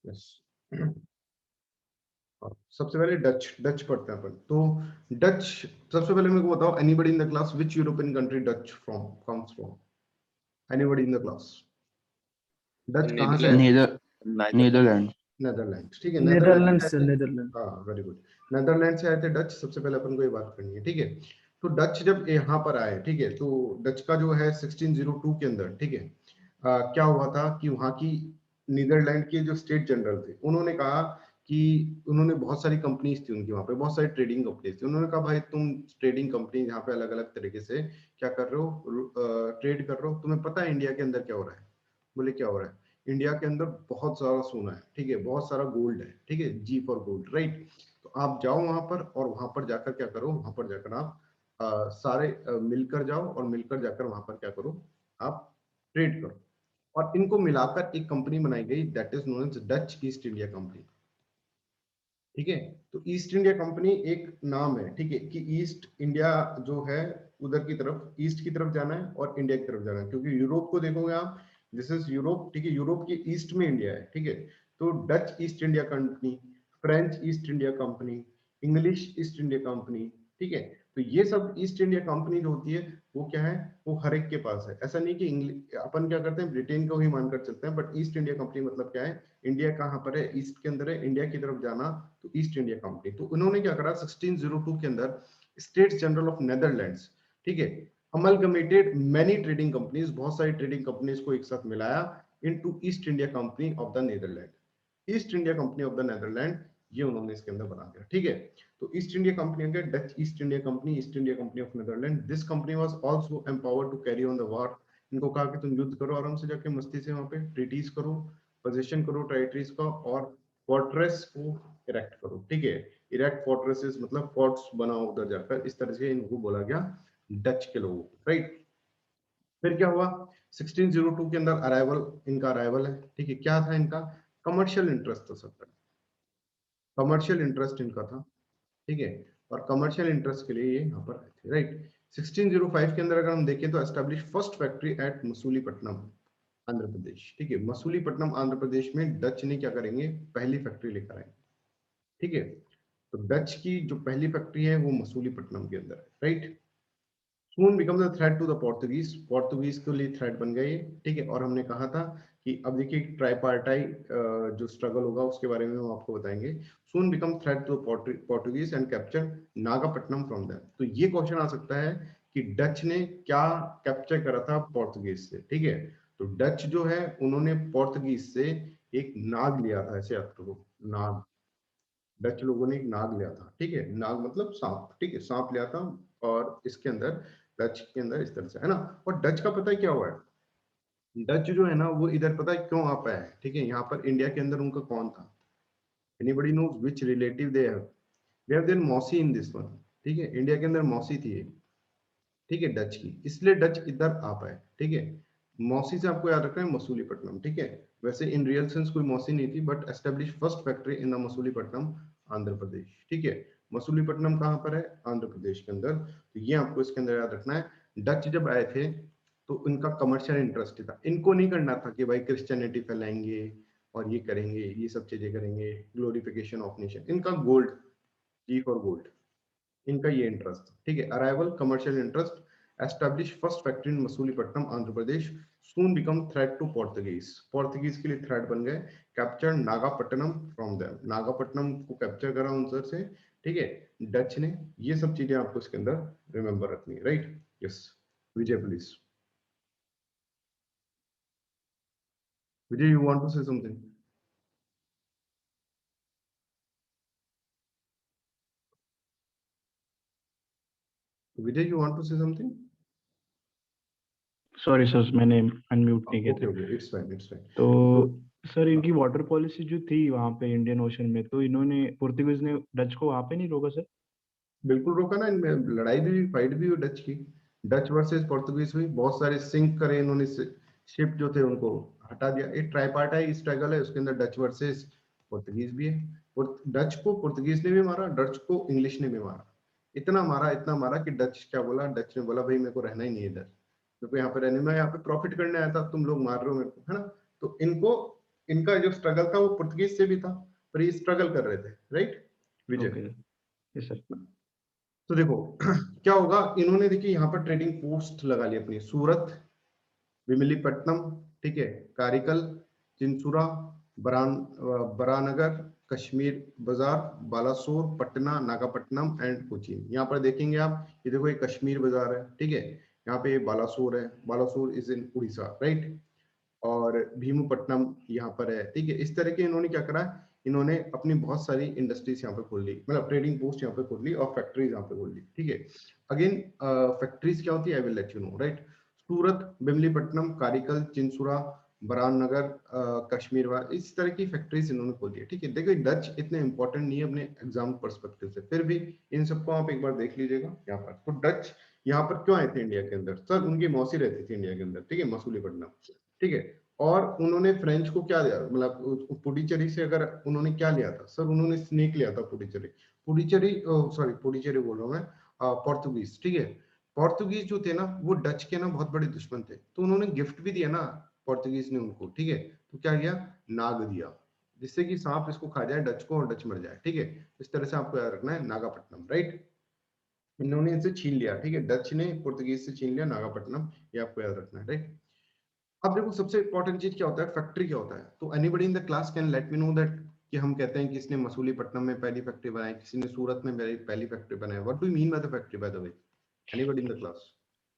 Yes. सबसे पहले Dutch Dutch पढ़ते हैं अपन। तो डच, सबसे पहले मेरे को बताओ, anybody in the class which European country Dutch from comes from? Anybody in the class, Dutch कहाँ से नीदरलैंड। है? Neither Netherlands. नेदरलैंड, ठीक है। नेदरलैंड नेदरलैंड्स से आए थे। नेदरलैंड। हाँ, वेरी गुड। नेदरलैंड से आए थे डच। सबसे पहले अपन को ये बात करनी है, ठीक है। तो डच जब यहाँ पर आए, ठीक है, तो डच का जो है 1602 के अंदर, ठीक है, क्या हुआ था कि वहाँ की नीदरलैंड के जो स्टेट जनरल थे, उन्होंने कहा कि उन्होंने बहुत सारी कंपनीज थी उनकी वहाँ पे, बहुत सारी ट्रेडिंग कंपनीज थी। उन्होंने कहा भाई तुम ट्रेडिंग कंपनी यहाँ पे अलग अलग तरीके से क्या कर रहे हो, ट्रेड कर रहे हो, तुम्हें पता है इंडिया के अंदर क्या हो रहा है? बोले क्या हो रहा है? इंडिया के अंदर बहुत सारा सोना है, ठीक है, बहुत सारा गोल्ड है, ठीक है, जी फॉर गोल्ड, राइट। तो आप जाओ वहां पर, और वहां पर जाकर क्या करो, वहां पर जाकर आप सारे मिलकर जाओ, और मिलकर जाकर वहां पर क्या करो, आप ट्रेड करो। और इनको मिलाकर एक कंपनी बनाई गई, that is known as Dutch East India company, ठीक है। तो ईस्ट इंडिया कंपनी एक नाम है, ठीक है, कि ईस्ट इंडिया जो है उधर की तरफ, ईस्ट की तरफ जाना है और इंडिया की तरफ जाना है, क्योंकि यूरोप को देखोगे आप, दिस इज यूरोप, ठीक है, यूरोप के ईस्ट में इंडिया है, ठीक है। तो Dutch East India company, French east India company, English East India company, ठीक है। तो ये सब ईस्ट इंडिया कंपनी जो होती है, वो क्या है, वो हर एक के पास है। ऐसा नहीं कि अपन क्या करते हैं, ब्रिटेन को ही मानकर चलते हैं, बट ईस्ट इंडिया कंपनी मतलब क्या है, इंडिया कहाँ पर है, ईस्ट के अंदर है, इंडिया की तरफ जाना, तो ईस्ट इंडिया कंपनी। तो उन्होंने क्या करा 1602 के अंदर, स्टेट्स जनरल ऑफ नेदरलैंड्स, ठीक है, अमलगमेटेड मैनी ट्रेडिंग कंपनीज, बहुत सारी ट्रेडिंग कंपनीज को एक साथ मिलाया into East India company of the Netherland. East India company of the Netherland, ये उन्होंने इसके अंदर बना दिया, ठीक है। तो ईस्ट इंडिया कंपनी के Dutch East India company, East India company of Netherland, this company was also empowered to carry on the war. इनको कहा कि तुम युद्ध करो आराम से जाके, मस्ती से वहां पे ट्रीटीज करो, पोजीशन करो टेरिटरीज का, और फोर्ट्रेस को इरेक्ट करो, ठीक है। इरेक्ट फोर्ट्रेसेस मतलब फोर्ट्स बनाओ उधर जाकर, इस तरह से इनको बोला गया डच के लोगों को, राइट। फिर क्या हुआ 1602 के अंदर अराइवल, इनका अराइवल है, ठीक है। क्या था इनका? कमर्शियल इंटरेस्ट था सबका, कमर्शियल इंटरेस्ट इनका था, ठीक है। और कमर्शियल इंटरेस्ट के लिए ये यहाँ पर आए थे, राइट। 1605 के अंदर अगर हम देखें तो establish first factory at Masulipatnam, Andhra Pradesh, ठीक है। मसूलीपट्टनम आंध्र प्रदेश में डच ने क्या करेंगे, पहली फैक्ट्री लेकर आएंगे, ठीक है। तो डच की जो पहली फैक्ट्री है वो मसूलीपट्टनम के अंदर है, right. Soon become the threat to the Portuguese, Portuguese के लिए थ्रेट बन गए, ठीक है। और हमने कहा था कि अब देखिए ट्राइपार्टाई जो स्ट्रगल होगा उसके बारे में हम आपको बताएंगे। Soon become threat to Portuguese and capture Nagapattinam from them. तो ये क्वेश्चन आ सकता है कि डच ने क्या कैप्चर करा था पोर्तुगीज से, ठीक है। तो डच जो है उन्होंने पोर्तुगीज से एक नाग लिया था, ऐसे याद करो, नाग। डच लोगों ने एक नाग लिया था, ठीक है, नाग मतलब सांप, ठीक है, सांप लिया था। और इसके अंदर, डच के अंदर इस तरह से है ना। और डच का पता है क्या हुआ है, डच जो है ना वो इधर पता है क्यों आ पाया है, ठीक है। यहाँ पर इंडिया के अंदर उनका कौन था? Anybody knows which relative they have? They have their मौसी इन दिस वन, ठीक है। इंडिया के अंदर मौसी थी एक, ठीक है, डच की, इसलिए डच इधर आ पाए, ठीक है। मौसी से आपको याद रखना है मसूलीपट्टनम, ठीक है। वैसे इन रियल सेंस कोई मौसी नहीं थी, but establish first factory in the Masulipatnam, Andhra Pradesh, ठीक है। मसूलीपट्टनम कहाँ पर है? आंध्र प्रदेश के अंदर। तो ये आपको इसके अंदर याद रखना है। डच जब आए थे तो इनका कमर्शियल इंटरेस्ट था, इनको नहीं करना था कि भाई क्रिश्चियनिटी फैलाएंगे और ये करेंगे, ये सब चीजें करेंगे, ग्लोरिफिकेशन ऑफ नेशन। इनका गोल्ड, जी फॉर गोल्ड, इनका ये इंटरेस्ट, ठीक है। Arrival commercial interest, establish first factory in Masulipatnam Andhra Pradesh, soon become threat to Portuguese, Portuguese के लिए थ्रेट बन गए। Capture Nagapattinam from them, Nagapattinam को कैप्चर करा उनसे से, ठीक है, डच ने। ये सब चीजें आपको इसके अंदर रिमेंबर रखनी है, right. Yes, Vijay please. Vijay, you want to say something? Vijay, you want to say something? Sorry sir, मैंने अनम्यूट नहीं किया ओके था। Okay, it's fine it's fine. तो सर इनकी वाटर पॉलिसी जो थी वहाँ पे इंडियन ओशन में, तो इन्होंने पोर्तुगीज ने डच को वहाँ पे नहीं रोका सर? बिल्कुल रोका ना, इनमें लड़ाई भी हुई, फाइट भी हुई डच की, डच वर्सेस पोर्तुगीज हुई। बहुत सारे सिंक करे इन्होंने, शिप जो थे उनको हटा दिया। एक ट्राइपार्टाई स्ट्रगल है, उसके अंदर डच वर्सेस पोर्तुगीज भी है। और डच को पोर्तुगीज ने भी मारा, डच को इंग्लिश ने भी मारा। इतना मारा कि डच क्या बोला, डच ने बोला भाई मेरे को रहना ही नहीं है इधर, मेरे को यहाँ पे रहने में, यहाँ पे प्रॉफिट करने आया था, तुम लोग मार रहे हो मेरे को, है ना। तो इनको इनका जो स्ट्रगल था वो पुर्तगीज से भी था, पर ये स्ट्रगल कर रहे थे, right Vijay? Okay, yes sir. तो देखो क्या होगा, इन्होंने देखिए यहाँ पर ट्रेडिंग पोस्ट लगा ली अपनी, सूरत, विमलीपट्टनम, ठीक है, कारिकल, चिंचुरा, बरानगर, कश्मीर बाजार, बालासोर, पटना, नागापट्टनम एंड कोचीन। यहाँ पर देखेंगे आप, ये देखो ये कश्मीर बाजार है, ठीक है, यहाँ पे बालासोर है, Balasore is in Orissa, right, और भीमुपट्टनम यहाँ पर है, ठीक है। इस तरह के इन्होंने क्या करा, इन्होंने अपनी बहुत सारी इंडस्ट्रीज यहाँ पे खोल ली, मतलब ट्रेडिंग पोस्ट यहाँ पे खोल ली और फैक्ट्रीज यहाँ पे खोल ली, ठीक है। अगेन फैक्ट्रीज क्या होती है, I will let you know, right. Surat, Bimlipatnam, Karaikal, Chinsurah, Baranagar, Kashmir, इस तरह की फैक्ट्रीज इन्होंने खोली है, ठीक है। देखो डच इतने इंपॉर्टेंट नहीं है अपने एग्जाम पर्सपेक्टिव से, फिर भी इन सबको आप एक बार देख लीजिएगा यहाँ पर। तो डच यहाँ पर क्यों आए थे इंडिया के अंदर? सर उनकी मौसी रहती थी इंडिया के अंदर, ठीक है, मसूलीपट्टनम, ठीक है। और उन्होंने फ्रेंच को क्या दिया, मतलब पुडुचेरी से अगर उन्होंने क्या लिया था सर, उन्होंने स्नेक लिया था पुडुचेरी, पुडुचेरी सॉरी पुडुचेरी बोल रहा हूँ मैं, पोर्तुगीज, ठीक है। पोर्तुगीज जो थे ना वो डच के ना बहुत बड़े दुश्मन थे, तो उन्होंने गिफ्ट भी दिया ना पोर्तुगीज ने उनको, ठीक है। तो क्या किया, नाग दिया, जिससे कि सांप इसको खा जाए डच को और डच मर जाए, ठीक है। इस तरह से आपको याद रखना है, नागापट्टनम, राइट। इन्होंने इनसे छीन लिया, ठीक है, डच ने पुर्तगीज से छीन लिया नागापट्टनम, ये आपको याद रखना है, राइट। अब देखो सबसे इंपॉर्टेंट चीज क्या होता है, फैक्ट्री क्या होता है। तो anybody in the class can let me know that, कि हम कहते हैं कि इसने मसूलीपट्टनम में पहली फैक्ट्री बनाई, किसी ने सूरत में पहली फैक्ट्री बनाई, what do you mean by the factory by the way, anybody in the class?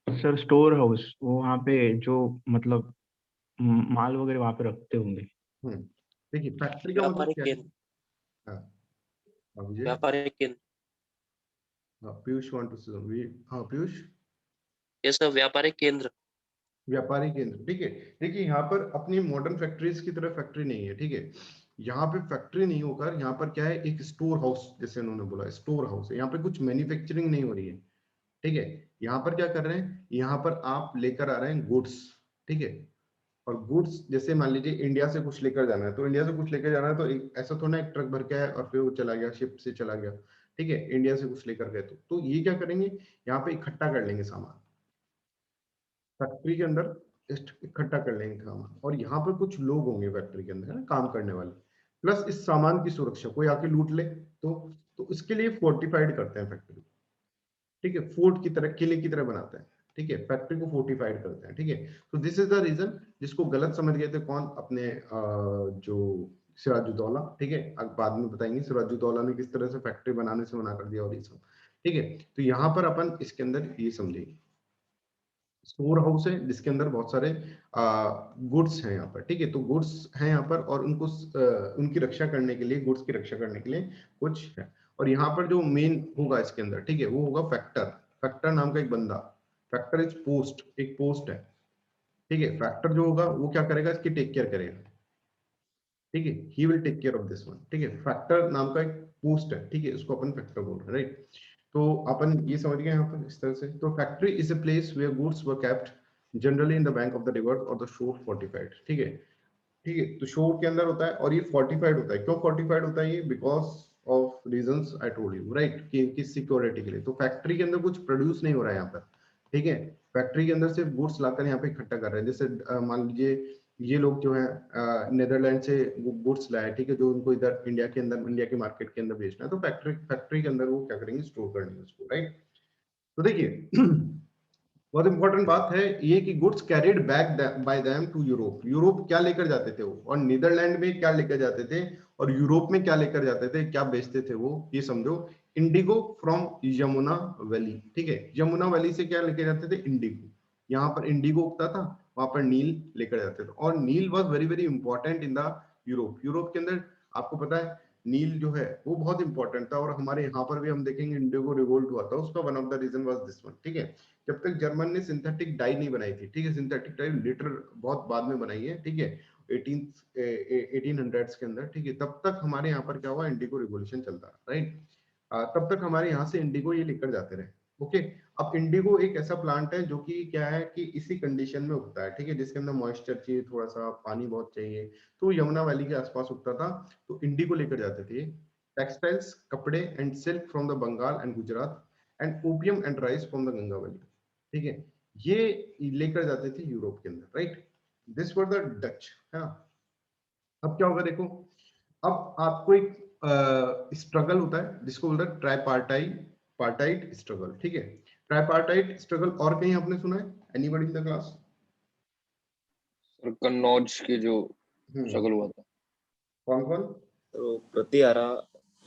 Sir store house, वो वहाँ पे जो मतलब माल वगैरह वहाँ पे रखते होंगे। हम्म, देखिए फैक्ट्री का मतलब व्यापारिक क्या है? केंद्र। हाँ, हाँ विजय, व्यापारिक केंद्र। हाँ पीयूष वांट टू से, हाँ पीयूष। ये सब व्यापारिक केंद्र। व्यापारी केंद्र, ठीक है। देखिए यहाँ पर अपनी मॉडर्न फैक्ट्रीज की तरह फैक्ट्री नहीं है, ठीक है। यहाँ पे फैक्ट्री नहीं होकर यहाँ पर क्या है, एक स्टोर हाउस, जैसे उन्होंने बोला स्टोर हाउस है, यहाँ पे कुछ मैन्युफैक्चरिंग नहीं हो रही है, ठीक है। यहाँ पर क्या कर रहे हैं, यहाँ पर आप लेकर आ रहे हैं गुड्स, ठीक है। और गुड्स जैसे मान लीजिए इंडिया से कुछ लेकर जाना है, तो इंडिया से कुछ लेकर जाना है तो ऐसा थोड़ा ना एक ट्रक भर के आया और फिर वो चला गया, शिप से चला गया, ठीक है। इंडिया से कुछ लेकर गए तो ये क्या करेंगे, यहाँ पे इकट्ठा कर लेंगे सामान, फैक्ट्री के अंदर इकट्ठा कर लेंगे सामान, और यहाँ पर कुछ लोग होंगे फैक्ट्री के अंदर, है ना, काम करने वाले, प्लस इस सामान की सुरक्षा, कोई आके लूट ले तो इसके लिए फोर्टिफाइड करते हैं फैक्ट्री, ठीक है, फोर्ट की तरह, किले की तरह बनाते हैं, ठीक है, फैक्ट्री को फोर्टिफाइड करते हैं, ठीक है। तो दिस इज द रीजन, जिसको गलत समझ गए थे कौन, अपने जो सिराजुद्दौला, ठीक है, अब बाद में बताएंगे सिराजुद्दौला ने किस तरह से फैक्ट्री बनाने से मना कर दिया और ये सब, ठीक है। तो यहाँ पर अपन इसके अंदर ये समझेंगे, स्टोर हाउस है जिसके अंदर बहुत सारे गुड्स हैं यहाँ पर, ठीक है। तो गुड्स हैं यहाँ पर और उनको उनकी रक्षा करने के लिए, गुड्स की रक्षा करने के लिए कुछ है। और यहाँ पर जो मेन होगा इसके अंदर, ठीक है, वो होगा फैक्टर, फैक्टर नाम का एक बंदा, फैक्टर इज पोस्ट, एक पोस्ट है, ठीक है। फैक्टर जो होगा वो क्या करेगा, इसकी टेक केयर करेगा, ठीक है, he will take care of this one, ठीक है। फैक्टर नाम का एक पोस्ट है, ठीक है, इसको अपन फैक्टर बोल रहे हैं, राइट। तो अपन ये समझ गए यहाँ पर इस तरह से। तो factory is a place where goods were kept generally in the bank of the river और द शोर फोर्टिफाइड, ठीक है, ठीक है। तो शोर के अंदर होता है और ये फोर्टिफाइड होता है, क्यों फोर्टिफाइड होता है ये, because of reasons I told you, right, कि सिक्योरिटी के लिए। तो फैक्ट्री के अंदर कुछ प्रोड्यूस नहीं हो रहा है यहाँ पर, ठीक है। फैक्ट्री के अंदर सिर्फ गुड्स लाकर यहाँ पे इकट्ठा कर रहे हैं, जैसे मान लीजिए ये लोग जो है नेदरलैंड से गुड्स लाए, ठीक है, जो उनको इधर इंडिया के अंदर, इंडिया के मार्केट के अंदर बेचना है, तो फैक्ट्री के अंदर वो क्या करेंगे, स्टोर करेंगे उसको, राइट। तो देखिए बहुत इंपॉर्टेंट बात है ये कि goods carried back by them to Europe, Europe क्या लेकर जाते थे वो, और नीदरलैंड में क्या लेकर जाते थे, और यूरोप में क्या लेकर जाते थे, क्या बेचते थे वो, ये समझो। इंडिगो फ्रॉम यमुना वैली, ठीक है, यमुना वैली से क्या लेकर जाते थे, इंडिगो। यहाँ पर इंडिगो उगता था, वहां पर नील लेकर जाते थे, और neel was very very important in the Europe, Europe के अंदर आपको पता है नील जो है वो बहुत इंपॉर्टेंट था। और हमारे यहाँ पर भी हम देखेंगे इंडिगो रिवोल्ट हुआ था, उसका one of the reason was this one, ठीक है। जब तक जर्मन ने सिंथेटिक डाई नहीं बनाई थी, ठीक है, सिंथेटिक डाई लिटर बहुत बाद में बनाई है, ठीक है, 1800s के अंदर, ठीक है, तब तक हमारे यहाँ पर क्या हुआ, इंडिगो रिवोल्यूशन चलता रहा, राइट। तब तक हमारे यहाँ से इंडिगो ये लेकर जाते रहे, ओके। अब इंडिगो एक ऐसा प्लांट है जो कि क्या है कि इसी कंडीशन में उगता है, ठीक है, जिसके अंदर मॉइस्चर चाहिए, थोड़ा सा पानी बहुत चाहिए, तो यमुना वैली के आसपास उगता था, तो इंडिगो लेकर जाते थे। टेक्सटाइल्स, कपड़े and silk from the Bengal and Gujarat, and opium and rice from the Ganga valley, ठीक है, ये लेकर जाते थे यूरोप के अंदर, right. This were the Dutch, है ना। अब क्या होगा देखो, अब आपको एक स्ट्रगल होता है जिसको बोलते हैं पार्टाइट स्ट्रगल, ठीक है। ट्राइपार्टाइट स्ट्रगल और कहीं आपने सुना है, anybody in the class? Sir Kannauj के जो स्ट्रगल हुआ था, कौन कौन? तो प्रतिहारा,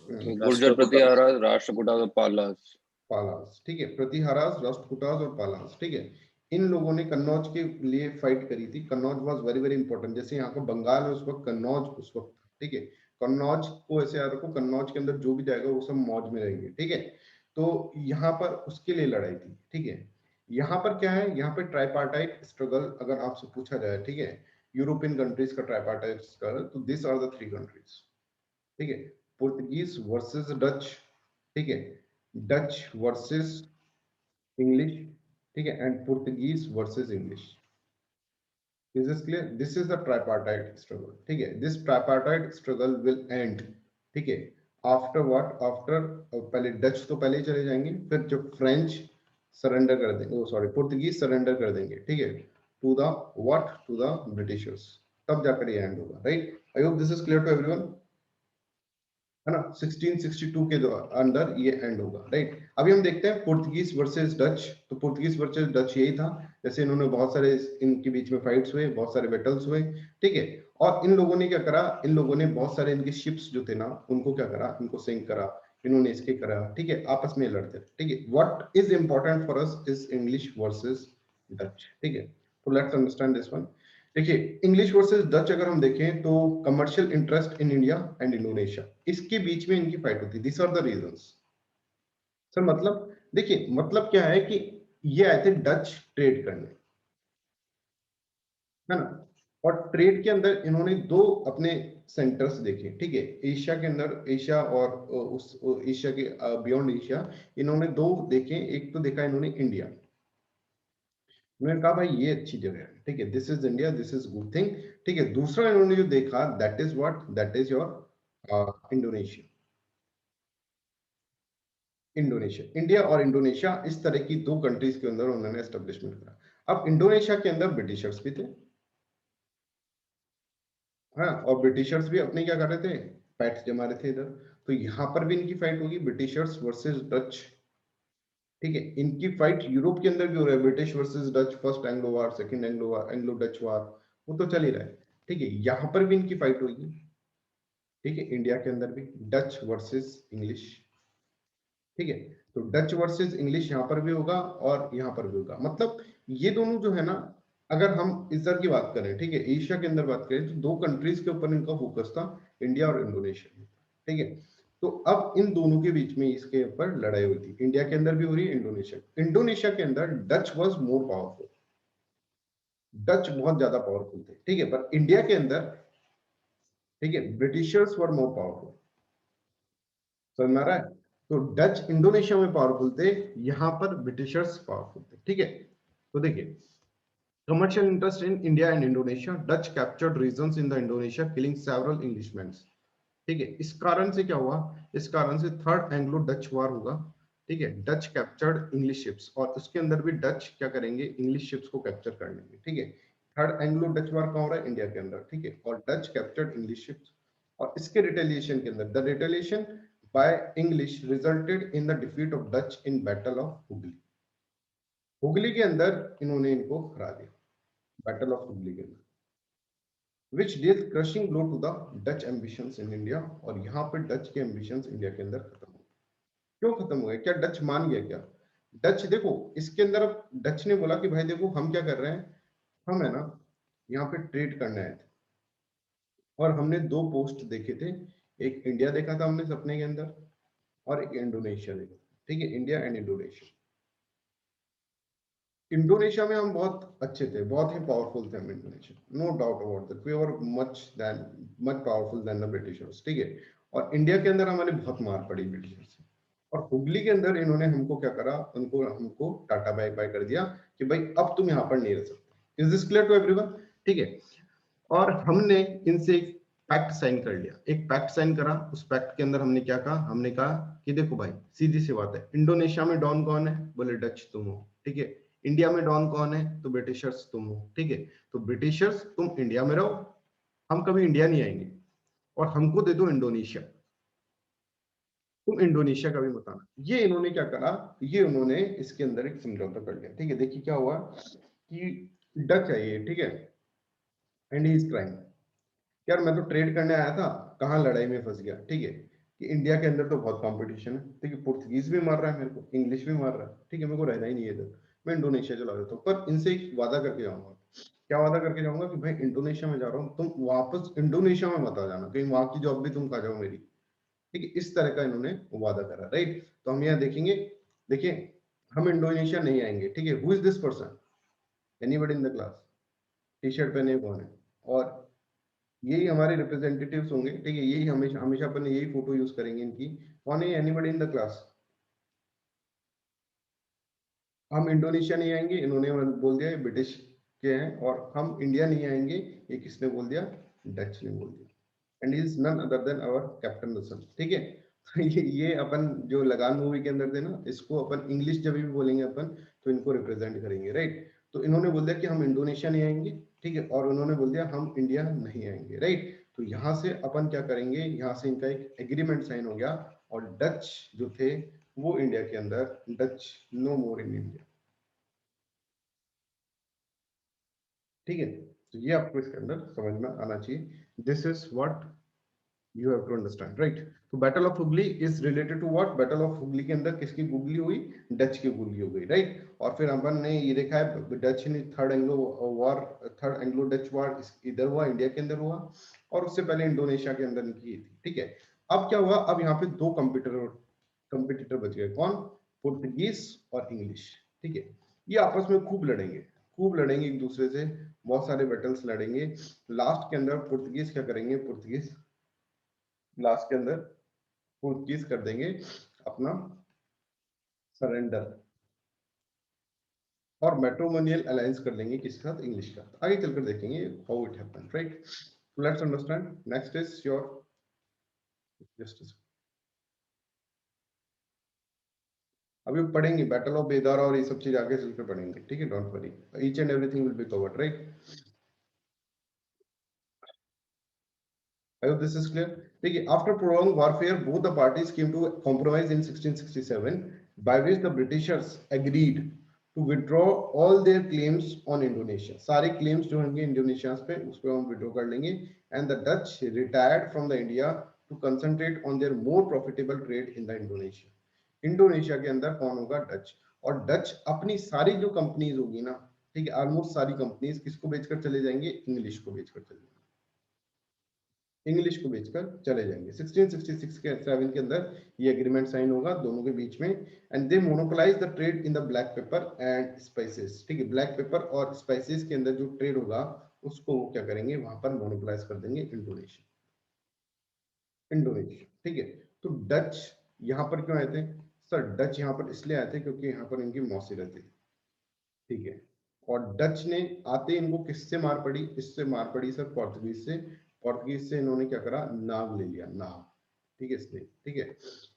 गुर्जर प्रतिहारा, राष्ट्रकूटा और पालास। पालास, ठीक है। प्रतिहारास, राष्ट्रकूटास और पालास, ठीक है। इन लोगों ने कन्नौज के लिए फाइट करी थी। Kannauj was very very important. जैसे यहाँ का बंगाल है उस वक्त, कन्नौज उस वक्त, ठीक है। कन्नौज को ऐसे याद रखो, कन्नौज के अंदर जो भी जाएगा वो सब मौज में रहेंगे, ठीक है। तो यहाँ पर उसके लिए लड़ाई थी, ठीक है। यहाँ पर क्या है, यहाँ पे ट्राइपार्टाइट स्ट्रगल अगर आपसे पूछा जाए, ठीक है, यूरोपियन कंट्रीज का ट्राइपार्टाइट स्ट्रगल, तो दिस आर द 3 कंट्रीज, ठीक है। पुर्तगीज वर्सेस डच, ठीक है, डच वर्सेस इंग्लिश, ठीक है, and Portuguese versus English. Is this clear? This is the tripartite struggle, ठीक है। This tripartite struggle will and, ठीक है, आफ्टर व्हाट, आफ्टर, पहले डच तो पहले ही चले जाएंगे, फिर जब फ्रेंच सरेंडर कर देंगे, सॉरी पुर्तगीज सरेंडर कर देंगे, ठीक है, to the what, to the Britishers, तब जाकर ये एंड होगा, right. I hope this is clear to everyone, है ना। 1662 के अंदर ये एंड होगा, राइट। अभी हम देखते हैं पुर्तगीज वर्सेस डच। तो पुर्तगीज वर्सेस डच यही था, जैसे इन्होंने बहुत सारे इनके बीच में फाइट्स हुए, बहुत सारे बैटल्स हुए, ठीक है। और इन लोगों ने क्या करा, इन लोगों ने बहुत सारे इनके शिप्स जो थे ना उनको क्या करा, इनको सिंक करा, इन्होंने इसके करा, ठीक है, आपस में लड़ते थे, ठीक है। What is important for us is English versus Dutch, ठीक है। तो लेट्स अंडरस्टैंड दिस वन। देखिए, इंग्लिश वर्सेस डच अगर हम देखें तो commercial interest in India and Indonesia, इसके बीच में इनकी फाइट होती है। This are the reasons. Sir मतलब देखिए, मतलब क्या है कि ये आए थे डच ट्रेड करने, है ना। और ट्रेड के अंदर इन्होंने 2 अपने सेंटर्स देखे, ठीक है। एशिया के अंदर, एशिया और उस एशिया के बियॉन्ड एशिया, इन्होंने 2 देखे। एक तो देखा इन्होंने इंडिया, उन्होंने कहा भाई ये अच्छी जगह है, ठीक है, this is India, this is good thing, ठीक है। दूसरा इन्होंने जो देखा, that is what, that is your Indonesia. Indonesia, India और इंडोनेशिया, इस तरह की 2 कंट्रीज के अंदर उन्होंने एस्टेब्लिशमेंट करा। अब इंडोनेशिया के अंदर ब्रिटिशर्स भी थे, हाँ, और ब्रिटिशर्स भी अपने क्या कर रहे थे, पैक्स जमा रहे थे इधर। तो यहाँ पर भी इनकी फाइट होगी, ब्रिटिशर्स वर्सेस डच, ठीक है। इनकी फाइट यूरोप के अंदर भी हो रहा है, British versus Dutch, first Anglo war, second Anglo war, Anglo Dutch war, वो तो चल ही रहा है, ठीक है। यहाँ पर भी इनकी फाइट होगी, ठीक है, इंडिया के अंदर भी डच वर्सेस इंग्लिश, ठीक है। तो डच वर्सेस इंग्लिश यहाँ पर भी होगा और यहाँ पर भी होगा। मतलब ये दोनों जो है ना, अगर हम इधर की बात करें, ठीक है, एशिया के अंदर बात करें, तो 2 कंट्रीज के ऊपर इनका फोकस था, इंडिया और इंडोनेशिया, ठीक है। तो अब इन दोनों के बीच में इसके ऊपर लड़ाई हुई थी, इंडिया के अंदर भी हो रही है, इंडोनेशिया के अंदर Dutch was more powerful, Dutch बहुत ज्यादा पावरफुल थे, ठीक है। पर इंडिया के अंदर, ठीक है, ब्रिटिशर्स वर मोर पावरफुल, समझ में आ रहा है। तो डच इंडोनेशिया में पावरफुल थे, यहां पर ब्रिटिशर्स पावरफुल थे, ठीक है। तो देखिए, commercial interest in India and Indonesia, Dutch captured regions in the Indonesia, killing several Englishmen, ठीक है। इस कारण से क्या हुआ, इस कारण से थर्ड एंग्लो डच वार होगा, ठीक है। डच कैप्चर्ड इंग्लिश शिप्स, और उसके अंदर भी डच क्या करेंगे, इंग्लिश शिप्स को कैप्चर कर लेंगे, ठीक है। थर्ड एंग्लो डच वार कहाँ हो रहा है, इंडिया के अंदर, ठीक है। और डच कैप्चर्ड इंग्लिश शिप्स, और इसके रिटेलिएशन के अंदर, the retaliation by English resulted in the defeat of Dutch in battle of Hooghly. Hooghly के अंदर इन्होंने इनको हरा दिया, बैटल ऑफ हुगली के अंदर, which dealt crushing blow to the Dutch ambitions in India। और यहाँ पे डच के ambitions इंडिया के अंदर खत्म हो गए। क्यों खत्म हो गए, क्या डच मान गया क्या? डच देखो, इसके अंदर अब डच ने बोला कि भाई देखो हम क्या कर रहे हैं, हम है ना यहाँ पे ट्रेड करने आए थे, और हमने 2 पोस्ट देखे थे, एक इंडिया देखा था हमने सपने के अंदर, और एक इंडोनेशिया देखा, ठीक है, इंडिया एंड इंडोनेशिया। इंडोनेशिया में हम बहुत अच्छे थे, बहुत ही पावरफुल थे हम Indonesia, no doubt about that, we were much powerful than the Britishers, ठीक है। और इंडिया के अंदर हमारे बहुत मार पड़ी ब्रिटिशर्स से, और हुगली के अंदर इन्होंने हमको क्या करा, उनको हमको टाटा बाय बाय कर दिया कि भाई अब तुम यहाँ पर नहीं रह सकते। Is this clear to everyone, ठीक है। और हमने इनसे एक पैक्ट साइन कर लिया, एक पैक्ट साइन करा, उस पैक्ट के अंदर हमने क्या कहा, हमने कहा कि देखो भाई सीधी सी बात है, इंडोनेशिया में डॉन कौन है, बोले डच तुम हो, ठीक है। इंडिया में डॉन कौन है, तो ब्रिटिशर्स तुम हो, ठीक है। तो ब्रिटिशर्स तुम इंडिया में रहो, हम कभी इंडिया नहीं आएंगे और हमको दे दो इंडोनेशिया, तुम इंडोनेशिया का भी मत आना। ये इन्होंने क्या करा, ये उन्होंने इसके अंदर एक समझौता कर लिया, ठीक है। देखिए क्या हुआ कि डच है ये, ठीक है, एंड ही इज क्राइम, यार मैं तो ट्रेड करने आया था, कहाँ लड़ाई में फंस गया, ठीक है। कि इंडिया के अंदर तो बहुत कंपटीशन है, ठीक है, पुर्तगीज भी मार रहा है मेरे को, इंग्लिश भी मार रहा है, ठीक है, मेरे को रहना ही नहीं है इधर, मैं इंडोनेशिया चला जाता हूँ। पर इनसे एक वादा करके जाऊंगा, क्या वादा करके जाऊंगा कि भाई इंडोनेशिया में जा रहा हूँ, तुम वापस इंडोनेशिया में मत आ जाना, कहीं वहां की जॉब भी तुम खा जाओ मेरी, ठीक है। इस तरह का इन्होंने वादा करा, राइट। तो हम यहाँ देखेंगे, देखिए हम इंडोनेशिया नहीं आएंगे, ठीक है। Who is this person, anybody in the class, T shirt पहने कौन है, और यही हमारे रिप्रेजेंटेटिव्स होंगे, ठीक है। यही हमेशा हमेशा अपन यही फोटो यूज करेंगे इनकी। कौन है एनीबॉडी इन द क्लास, हम इंडोनेशिया नहीं आएंगे, इन्होंने बोल दिया ये ब्रिटिश के हैं, और हम इंडिया नहीं आएंगे, ये किसने बोल दिया, डच ने बोल दिया, and is none other than our captain Russell, ठीक है। तो ये अपन जो लगान मूवी के अंदर थे ना, इसको अपन इंग्लिश जब भी बोलेंगे अपन तो इनको रिप्रेजेंट करेंगे, राइट। तो इन्होंने बोल दिया कि हम इंडोनेशिया नहीं आएंगे, ठीक है, और उन्होंने बोल दिया हम इंडिया नहीं आएंगे, राइट। तो यहाँ से अपन क्या करेंगे, यहाँ से इनका एक एग्रीमेंट साइन हो गया, और डच जो थे वो इंडिया के अंदर, Dutch no more in India, ठीक है। तो ये आपको इसके अंदर समझ में आना चाहिए, this is what you have to understand, right. तो battle of Hooghly is related to what, battle of Hooghly के अंदर किसकी गुगली हुई, डच की गुगली हो गई, राइट। और फिर अपन ने ये देखा है डच ने third Anglo war, third Anglo Dutch war इधर हुआ, इंडिया के अंदर हुआ, और उससे पहले इंडोनेशिया के अंदर की थी, ठीक है। अब क्या हुआ, अब यहाँ पे दो कंपिटिटर बच गए, कौन, पुर्तगीज और इंग्लिश, ठीक है। ये आपस में खूब लड़ेंगे एक दूसरे से, बहुत सारे बैटल्स लड़ेंगे। लास्ट के अंदर पुर्तगीज क्या करेंगे, पुर्तगीज लास्ट के अंदर पुर्तगीज कर देंगे अपना सरेंडर, और मैट्रिमोनियल अलायंस कर लेंगे किसके साथ, इंग्लिश का। आगे चलकर देखेंगे how it happened, right. Let's understand, next is your justice. अभी पढ़ेंगे बैटल ऑफ बेदार और ये सब चीज आगे चलकर पढ़ेंगे, ठीक है, don't worry, each and everything will be covered, right. I hope this is clear. देखिए, after prolonged warfare, both the parties came to a compromise in 1667, by which the Britishers agreed to withdraw all their claims on Indonesia. सारे claims जो होंगे Indonesia पे उस पे हम withdraw कर लेंगे, and the Dutch retired from the India to concentrate on their more profitable trade in the Indonesia. Indonesia के अंदर कौन होगा, डच, और डच अपनी सारी जो कंपनीज होगी ना, ठीक है, ऑलमोस्ट सारी कंपनीज किसको बेचकर चले जाएंगे, इंग्लिश को बेचकर चले जाएंगे, इंग्लिश को बेचकर चले जाएंगे। 1666 के 7 के अंदर ये एग्रीमेंट साइन होगा दोनों के बीच में, and they monopolise the trade in the black pepper and spices, ठीक है। ब्लैक पेपर और स्पाइसेस के अंदर जो ट्रेड होगा उसको वो क्या करेंगे, वहां पर मोनोपोलाइज कर देंगे इंडोनेशिया, ठीक है। तो डच यहाँ पर क्यों आए थे सर, डच यहाँ पर इसलिए आए थे क्योंकि यहाँ पर इनकी मौसी रहती थी, ठीक है। और डच ने आते इनको किससे मार पड़ी, इससे मार पड़ी सर पोर्तुगीज से, पोर्तुगीज से इन्होंने क्या करा, नाव ले लिया, नाव, ठीक है, इसलिए, ठीक है।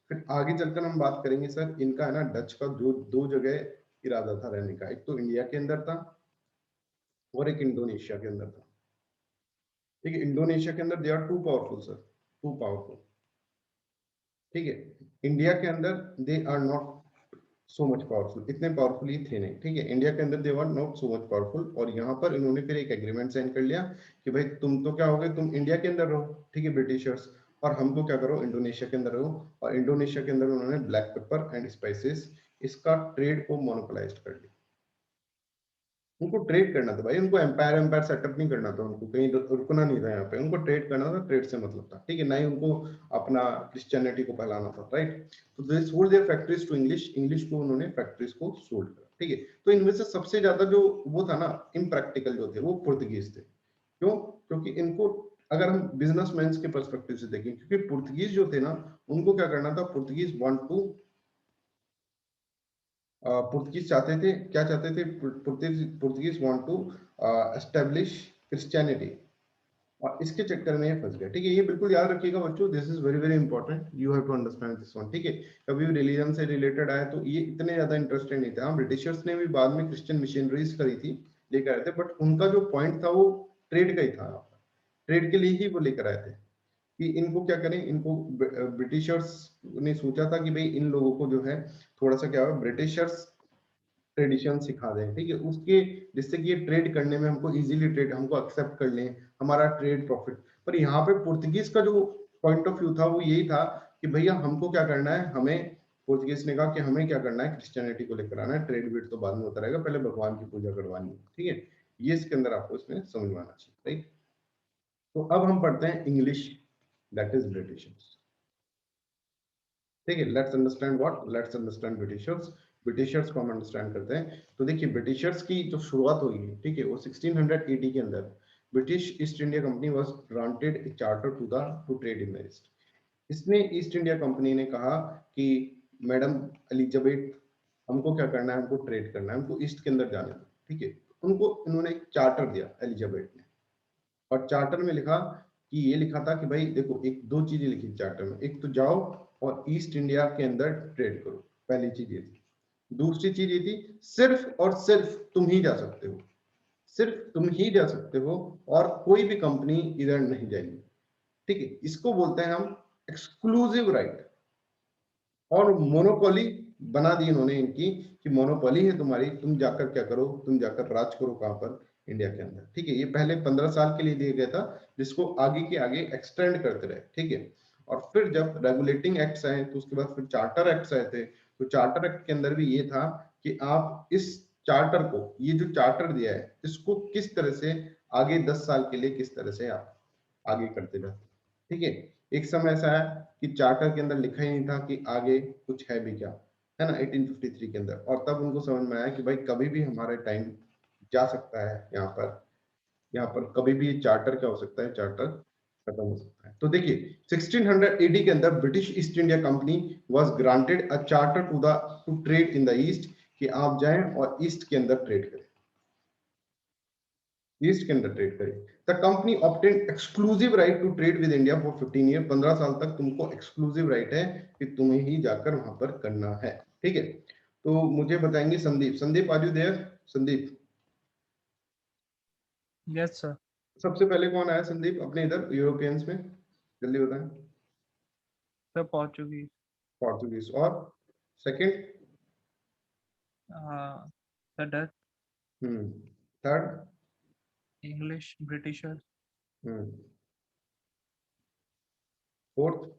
फिर आगे चलकर हम बात करेंगे सर, इनका है ना डच का दो जगह इरादा था रहने का, एक तो इंडिया के अंदर था और एक इंडोनेशिया के अंदर था, ठीक है। इंडोनेशिया के अंदर they are too powerful sir, too powerful, ठीक है। इंडिया के अंदर they are not so much powerful, इतने पावरफुल ये थे नहीं, ठीक है। इंडिया के अंदर they were not so much powerful, और यहाँ पर इन्होंने फिर एक एग्रीमेंट साइन कर लिया कि भाई तुम तो क्या हो गए, तुम इंडिया के अंदर रहो, ठीक है, ब्रिटिशर्स, और हमको क्या करो, इंडोनेशिया के अंदर रहो। और इंडोनेशिया के अंदर उन्होंने ब्लैक पेपर एंड स्पाइसेस इसका ट्रेड को मोनोपोलाइज कर लिया। उनको ट्रेड करना था भाई, उनको एम्पायर सेटअप नहीं करना था, उनको कहीं रुकना नहीं था यहाँ पे, उनको ट्रेड करना था, ट्रेड से मतलब था, ठीक है, ना ही उनको अपना क्रिश्चियनिटी को फैलाना था, राइट। तो they sold their factories to English, English को उन्होंने फैक्ट्रीज को सोल्ड करा, ठीक है। तो इनमें से सबसे ज्यादा जो वो था ना इम्प्रैक्टिकल जो थे वो पुर्तगीज थे, क्यों, क्योंकि इनको अगर हम बिजनेसमैन के पर्सपेक्टिव से देखें, क्योंकि पुर्तगीज जो थे ना उनको क्या करना था, पुर्तगीज वांट टू, पुर्तगीज चाहते थे, क्या चाहते थे, Portuguese want to establish Christianity, और इसके चक्कर में ये फंस गया, ठीक है। ये बिल्कुल याद रखिएगा बच्चों, this is very very important, you have to understand this one, ठीक है। कभी भी रिलीजन से रिलेटेड आया तो ये इतने ज्यादा इंटरेस्टेड नहीं थे। हाँ, ब्रिटिशर्स ने भी बाद में क्रिश्चियन मिशनरीज करी थी, लेकर आए थे, बट उनका जो पॉइंट था वो ट्रेड का ही था, ट्रेड के लिए ही वो लेकर आए थे कि इनको क्या करें, इनको ब्रिटिशर्स ने सोचा था कि भाई इन लोगों को जो है थोड़ा सा क्या है, ब्रिटिशर्स ट्रेडिशन सिखा दें, ठीक है, उसके जिससे कि ये ट्रेड करने में हमको इजीली ट्रेड हमको एक्सेप्ट कर लें, हमारा ट्रेड प्रॉफिट। पर यहाँ पे पुर्तगीज का जो पॉइंट ऑफ व्यू था वो यही था कि भैया हमको क्या करना है, हमें पुर्तगीज ने कहा कि हमें क्या करना है, क्रिश्चियनिटी को लेकर आना है, ट्रेड वेड तो बाद में होता रहेगा, पहले भगवान की पूजा करवानी है, ठीक है, ये इसके अंदर आपको इसमें समझ में आना चाहिए, राइट। तो अब हम पढ़ते हैं इंग्लिश, दैट इज ब्रिटिशर्स, ठीक है। Let's understand what, let's understand Britishers. Britishers को हम अंडरस्टैंड करते हैं। तो देखिए ब्रिटिशर्स की जो शुरुआत हुई है, ठीक है, वो 1680 के अंदर British East India company was granted a charter to trade in the East. इसने ईस्ट इंडिया कंपनी ने कहा कि मैडम एलिजाबेथ, हमको क्या करना है, हमको ट्रेड करना है, हमको ईस्ट के अंदर जाने दो, ठीक है। उनको इन्होंने एक चार्टर दिया एलिजाबेथ ने, और चार्टर में लिखा कि ये लिखा था कि भाई देखो, एक दो चीजें लिखी चार्टर में, एक तो जाओ और ईस्ट इंडिया के अंदर ट्रेड करो, पहली चीज ये थी। दूसरी चीज ये थी, सिर्फ और सिर्फ तुम ही जा सकते हो, सिर्फ तुम ही जा सकते हो, और कोई भी कंपनी इधर नहीं जाएगी, ठीक है। इसको बोलते हैं हम एक्सक्लूसिव राइट, और मोनोपोली बना दी इन्होंने इनकी, कि मोनोपोली है तुम्हारी, तुम जाकर क्या करो, तुम जाकर राज करो कहां पर, इंडिया के अंदर, ठीक है। ये पहले 15 साल के लिए दिया गया था, जिसको आगे के आगे एक्सटेंड करते रहे, ठीक है। और फिर जब रेगुलेटिंग एक्ट्स आए, तो उसके बाद फिर चार्टर एक्ट्स आए थे। तो चार्टर एक्ट के अंदर भी ये था कि आप इस चार्टर को, ये जो चार्टर दिया है, इसको किस तरह से आगे 10 साल के लिए किस तरह से आप आगे करते जाते, ठीक है। एक समय ऐसा है कि चार्टर के अंदर लिखा ही नहीं था कि आगे कुछ है भी क्या, है ना, 1853 के अंदर। और तब उनको समझ में आया कि भाई कभी भी हमारा टाइम जा सकता है, यहाँ पर कभी भी चार्टर क्या हो सकता है, चार्टर खत्म हो सकता है। तो देखिए 1680 के अंदर British East India company was granted a charter to trade in the East, कि आप जाएं और ईस्ट के अंदर ट्रेड करें, ईस्ट के अंदर ट्रेड करें। The company obtained exclusive right to trade with India for 15 year, 15 साल तक तुमको एक्सक्लूसिव राइट है कि तुम्हें ही जाकर वहां पर करना है, ठीक है। तो मुझे बताएंगे Sandeep, Sandeep are you there, Sandeep. Yes sir. सबसे पहले कौन आया संदीप अपने इधर यूरोपियंस में, जल्दी बताएं। Sir Portuguese. पोर्तुगीज, और second, sir Dutch. Third, English Britishers. Fourth,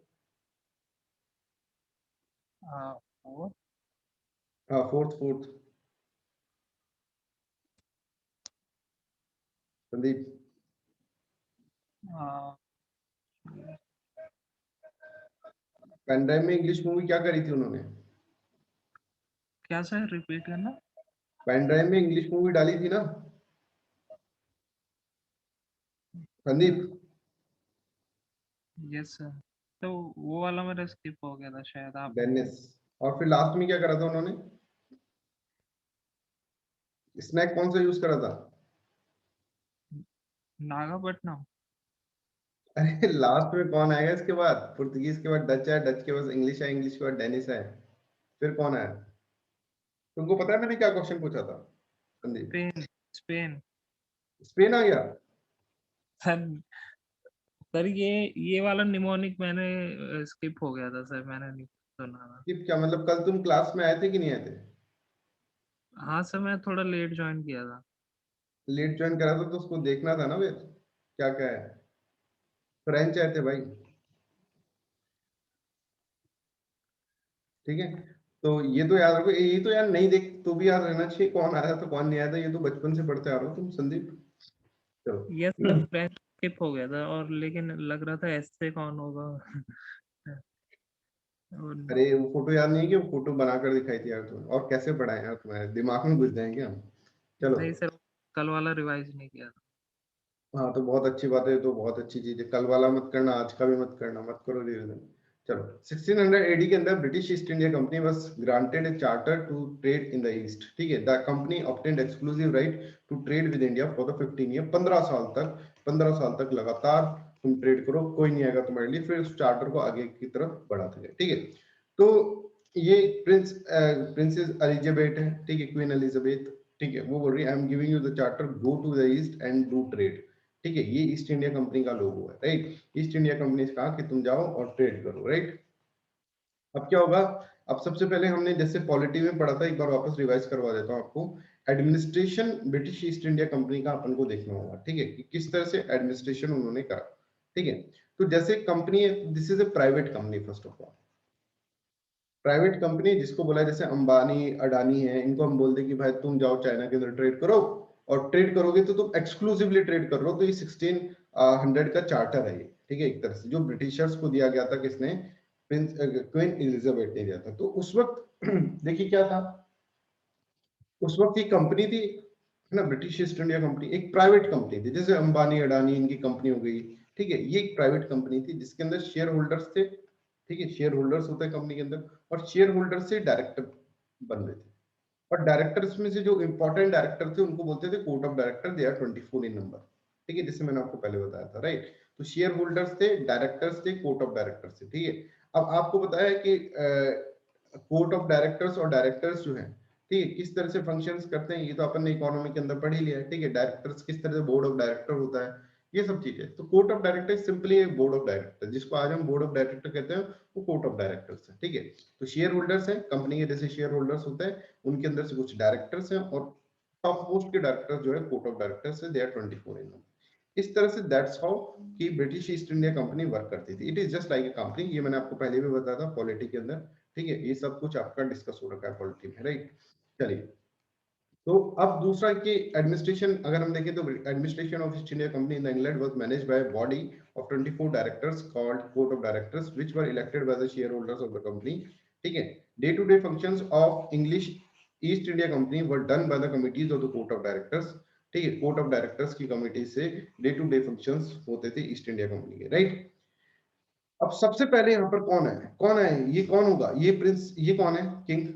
और फोर्थ संदीप। पेन ड्राइव में इंग्लिश मूवी क्या करी थी उन्होंने, क्या सर रिपीट करना। पेन ड्राइव में इंग्लिश मूवी डाली थी ना संदीप। यस सर, तो वो वाला मेरा स्किप हो गया था शायद आप। डेनिस, और फिर लास्ट में क्या करा था उन्होंने, स्नैक कौन सा यूज करा था, नागापट्टनम। अरे लास्ट में कौन आएगा इसके बाद, पुर्तगीज के बाद डच है, डच के बाद इंग्लिश है, इंग्लिश के बाद डेनिस है, फिर कौन आया, तुमको पता है मैंने क्या क्वेश्चन पूछा था संदीप। स्पेन। स्पेन। स्पेन आ गया। सर सर ये वाला निमोनिक मैंने स्किप हो गया था सर, मैंने नहीं सुना था। क्या मतलब, कल तुम क्लास में आए थे कि नहीं आए थे, हाँ सर, मैं थोड़ा लेट ज्वाइन किया था। लेट ज्वाइन करा था तो उसको देखना था ना फिर क्या क्या है, फ्रेंच आए थे भाई, ठीक है। तो ये तो याद रखो, ये तो यार नहीं देख तो भी याद रहना चाहिए कौन आया था कौन नहीं आया था, ये तो बचपन से पढ़ते आ रहे हो तुम संदीप। चलो यस सर, फ्रेंच स्किप हो गया था, और लेकिन लग रहा था ऐसे कौन होगा। अरे वो फोटो याद नहीं है कि वो फोटो बनाकर दिखाई थी यार तुम्हें, और कैसे पढ़ाए यार, तुम्हारे दिमाग में घुस जाएंगे हम। चलो नहीं सर, कल वाला रिवाइज नहीं किया था। हाँ, तो बहुत अच्छी बात है, तो बहुत अच्छी चीज है, कल वाला मत करना, आज का भी मत करना, मत करो धीरे। चलो 1680 के अंदर British East India company was granted a charter to trade in the East, ठीक है। The company obtained exclusive right to trade with India for the 15 year, 15 साल तक लगातार तुम ट्रेड करो, कोई नहीं आएगा तुम्हारे लिए। फिर उस चार्टर को आगे की तरफ बढ़ाते गए, ठीक है। तो ये प्रिंसेस एलिजाबेथ है, ठीक है, क्वीन एलिजाबेथ, ठीक है, वो बोल रही है I am giving you the charter, go to the East and do trade, ठीक है, ये ईस्ट इंडिया कंपनी का लोगो है, राइट। ईस्ट इंडिया कंपनी से कहा कि तुम जाओ और ट्रेड करो, राइट। अब क्या होगा, अब सबसे पहले हमने जैसे पॉलिटी में पढ़ा था, एक बार वापस रिवाइज करवा देता हूँ आपको। Administration British East India company का अपन को देखना होगा, ठीक है, कि किस तरह से एडमिनिस्ट्रेशन उन्होंने करा, ठीक है। तो जैसे कंपनी है, this is a private company, first of all private company, जिसको बोला जैसे अंबानी अडानी है, इनको हम बोलते कि भाई तुम जाओ चाइना के अंदर ट्रेड करो, और ट्रेड करोगे तो तुम एक्सक्लूसिवली ट्रेड कर रहे हो। तो ये 1600 का चार्टर है ये, ठीक है, एक तरह से जो ब्रिटिशर्स को दिया गया था, किसने, प्रिंस क्वीन एलिजाबेथ ने दिया था। तो उस वक्त देखिए क्या था, उस वक्त ये कंपनी थी, है ना, ब्रिटिश ईस्ट इंडिया कंपनी एक प्राइवेट कंपनी थी, जैसे अंबानी अडानी इनकी कंपनी हो गई, ठीक है। ये एक प्राइवेट कंपनी थी जिसके अंदर शेयर होल्डर्स थे, ठीक है, शेयर होल्डर्स होते हैं कंपनी के अंदर, और शेयर होल्डर से डायरेक्टर बन रहे थे। और डायरेक्टर्स में से जो इंपॉर्टेंट डायरेक्टर थे उनको बोलते थे court of director, they are 24 in number, ठीक है, जैसे मैंने आपको पहले बताया था, राइट। तो शेयर होल्डर्स थे, डायरेक्टर्स थे, कोर्ट ऑफ डायरेक्टर्स थे, ठीक है। अब आपको बताया कि कोर्ट ऑफ डायरेक्टर्स और डायरेक्टर्स जो है, ठीक है, किस तरह से फंक्शंस करते हैं, ये तो अपन ने इकोनॉमी के अंदर पढ़ ही लिया है, ठीक है। डायरेक्टर्स किस तरह से, बोर्ड ऑफ डायरेक्टर होता है, ये सब चीजें। तो कोर्ट ऑफ डायरेक्टर सिंपली एक बोर्ड ऑफ डायरेक्टर, जिसको आज हम बोर्ड ऑफ डायरेक्टर कहते हैं, वो कोर्ट ऑफ डायरेक्टर्स है, ठीक है। तो शेयर होल्डर्स है, कंपनी के जैसे शेयर होल्डर्स होते हैं, उनके अंदर से कुछ डायरेक्टर्स हैं, और टॉप मोस्ट के डायरेक्टर जो है कोर्ट ऑफ डायरेक्टर्स है, दे आर 24 इन नंबर। इस तरह से दैट्स हाउ कि British East India company work करती थी। It is just like a company, ये मैंने आपको पहले भी बताया था पॉलिटी के अंदर, ठीक है। ये सब कुछ आपका डिस्कस हो रखा है पॉलिटी में, राइट। चलिए, तो अब दूसरा कि एडमिनिस्ट्रेशन अगर हम देखें तो administration of East India Company in England was managed by body of 24 directors called court of directors which were elected by the share holders of the company, ठीक है। Day to day functions of English East India Company were done by the committees of the court of directors, ठीक है। Court of directors की committee से day to day functions होते थे East India company के, right. अब सबसे पहले यहाँ पर कौन है, ये कौन होगा, ये प्रिंस, ये कौन है, किंग,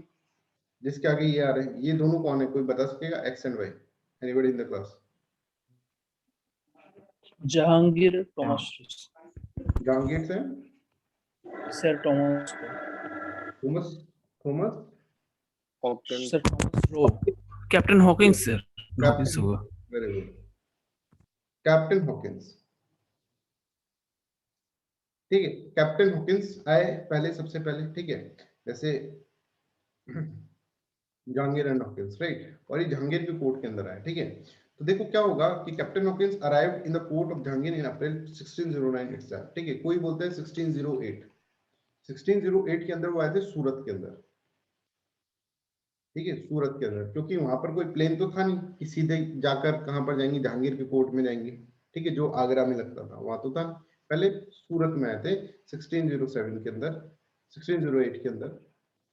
जिसके आगे ये आ रहे हैं, ये दोनों कौन है, कोई बता सकेगा, x and y, anybody in the class? Jahangir Thomas Jahangir से sir Thomas Thomas, Thomas Hawkins, sir Thomas Roe captain Hawkins sir, Hawkins captain, होगा। वेरी गुड, कैप्टन हॉकिंस, ठीक है। कैप्टन हॉकिंस आए पहले, सबसे पहले, ठीक है, जैसे जहांगीर एंड हॉकिंस, राइट। और ये जहांगीर के कोर्ट के अंदर आए, ठीक है। तो देखो क्या होगा कि captain Hawkins arrived in the court of Jahangir in April 1609 exact, ठीक है। कोई बोलते हैं 1608, 1608 के अंदर वो आए थे सूरत के अंदर, ठीक है, सूरत के अंदर, क्योंकि वहां पर कोई प्लेन तो था नहीं कि सीधे जाकर कहां पर जाएंगे, जहांगीर के कोर्ट में जाएंगे, ठीक है, जो आगरा में लगता था, वहां तो था। पहले सूरत में आए थे 1607 के अंदर, 1608 के अंदर,